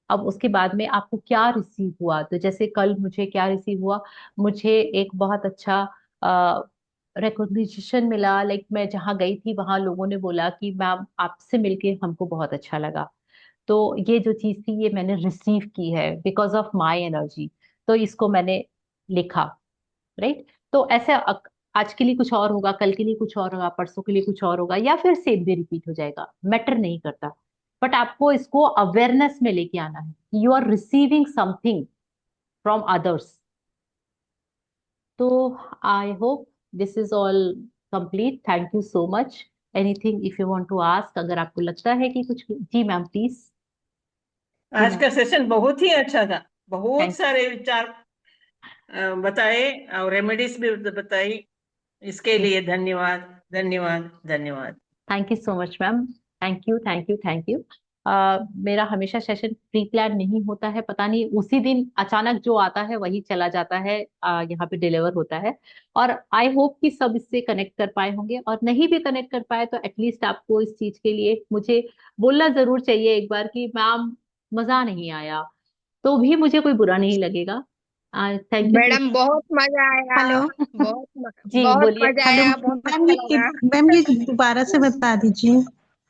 अब उसके बाद में आपको क्या रिसीव हुआ, तो जैसे कल मुझे क्या रिसीव हुआ, मुझे एक बहुत अच्छा रिकॉग्निशन मिला। लाइक मैं जहाँ गई थी वहां लोगों ने बोला कि मैम आपसे मिलके हमको बहुत अच्छा लगा। तो ये जो चीज थी ये मैंने रिसीव की है बिकॉज ऑफ माई एनर्जी। तो इसको मैंने लिखा, राइट। तो ऐसे आज के लिए कुछ और होगा, कल के लिए कुछ और होगा, परसों के लिए कुछ और होगा, या फिर सेम भी रिपीट हो जाएगा, मैटर नहीं करता। बट आपको इसको अवेयरनेस में लेके आना है, you are receiving something from others. तो I hope this is all complete. Thank you so much. Anything if you want to ask, अगर आपको लगता है कि कुछ, जी मैम प्लीज। जी आज मैम। का सेशन बहुत ही अच्छा था। बहुत थैंक सारे विचार बताए और रेमेडीज भी बताई। इसके यू, लिए धन्यवाद, धन्यवाद, धन्यवाद। Thank you so much ma'am. Thank you, thank you, thank you. मेरा हमेशा सेशन प्री प्लान नहीं होता है, पता नहीं उसी दिन अचानक जो आता है वही चला जाता है, यहाँ पे डिलीवर होता है। और आई होप कि सब इससे कनेक्ट कर पाए होंगे, और नहीं भी कनेक्ट कर पाए तो एटलीस्ट आपको इस चीज के लिए मुझे बोलना जरूर चाहिए एक बार कि मैम मजा नहीं आया, तो भी मुझे कोई बुरा नहीं लगेगा। Thank you. मैडम बहुत मजा आया। हेलो। जी बहुत बोलिए। मजा हेलो आया, बहुत मैम, अच्छा ये लगा। मैम ये दोबारा से बता दीजिए।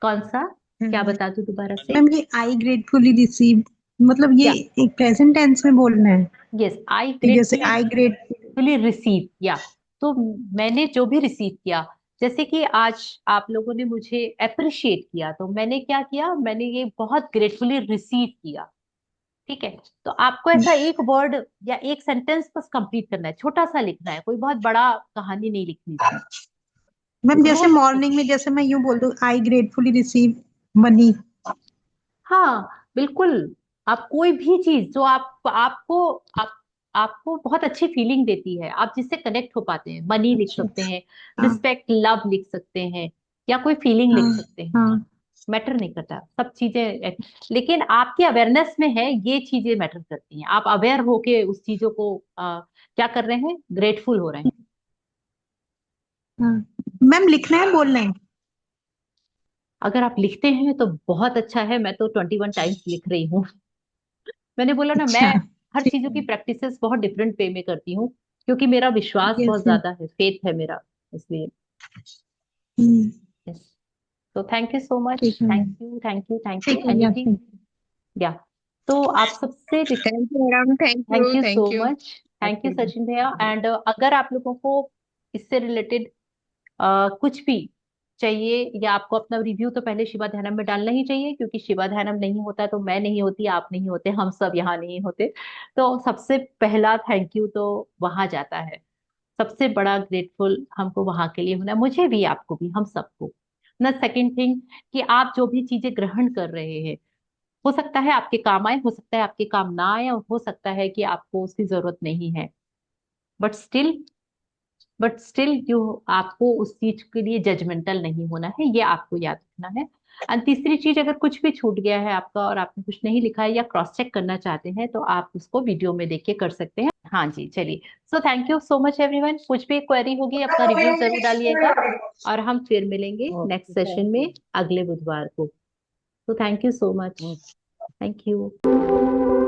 कौन सा? क्या हम्म। बता दूं दोबारा से? मैम ये आई ग्रेटफुली रिसीव, मतलब ये या, एक प्रेजेंट टेंस में बोलना है यस, आई कि जैसे ग्रेटफुली आई ग्रेट। रिसीव, या। तो मैंने जो भी रिसीव किया, जैसे कि आज आप लोगों ने मुझे अप्रिशिएट किया, तो मैंने क्या किया, मैंने ये बहुत ग्रेटफुली रिसीव किया। ठीक है। तो आपको ऐसा एक वर्ड या एक सेंटेंस बस कंप्लीट करना है, छोटा सा लिखना है, कोई बहुत बड़ा कहानी नहीं लिखनी इसमें। मैम जैसे रोज, मॉर्निंग में जैसे मैं यूं बोल दूं, आई ग्रेटफुली रिसीव मनी। हाँ बिल्कुल। आप कोई भी चीज जो आप आपको बहुत अच्छी फीलिंग देती है, आप जिससे कनेक्ट हो पाते हैं, मनी लिख अच्छा। सकते हैं, हाँ रिस्पेक्ट, लव लिख सकते हैं, या कोई फीलिंग लिख हाँ सकते हैं। हाँ। मैटर नहीं करता सब चीजें, लेकिन आपकी अवेयरनेस में है, ये चीजें मैटर करती हैं। आप अवेयर होके उस चीजों को क्या कर रहे हैं, ग्रेटफुल हो रहे हैं। हाँ मैम, लिखना है बोलना है? अगर आप लिखते हैं तो बहुत अच्छा है, मैं तो 21 टाइम्स लिख रही हूँ। मैंने बोला ना, मैं अच्छा। हर ठीक चीजों है। की प्रैक्टिसेस बहुत डिफरेंट वे में करती हूँ, क्योंकि मेरा विश्वास बहुत यस यस। ज्यादा है, फेथ है मेरा, इसलिए। यस। तो थैंक यू सो मच। ठीक है thank ma'am. You, thank you, thank you. ठीक है या एनीथिंग? या, तो आप सबसे, thank you madam, thank thank you, you so thank you. Much. Thank you Sachin भैया। एंड अगर आप लोगों को इससे रिलेटेड कुछ भी चाहिए या आपको अपना रिव्यू तो पहले शिवा ध्यानम में डालना ही चाहिए, क्योंकि शिवा ध्यानम नहीं होता तो मैं नहीं होती, आप नहीं होते, हम सब यहाँ नहीं होते। तो सबसे पहला थैंक यू तो वहां जाता है। सबसे बड़ा ग्रेटफुल हमको वहां के लिए होना है, मुझे भी, आपको भी, हम सबको ना। सेकंड थिंग कि आप जो भी चीजें ग्रहण कर रहे हैं, हो सकता है आपके काम आए, हो सकता है आपके काम ना आए, और हो सकता है कि आपको उसकी जरूरत नहीं है, बट स्टिल यू, आपको उस चीज के लिए जजमेंटल नहीं होना है, ये आपको याद रखना है। एंड तीसरी चीज, अगर कुछ भी छूट गया है आपका और आपने कुछ नहीं लिखा है या क्रॉस चेक करना चाहते हैं तो आप उसको वीडियो में देख के कर सकते हैं। हाँ जी, चलिए। So thank you so much everyone. कुछ भी क्वेरी होगी अपना रिव्यू जरूर डालिएगा, और हम फिर मिलेंगे नेक्स्ट सेशन में अगले बुधवार को। तो thank you so much. Thank you.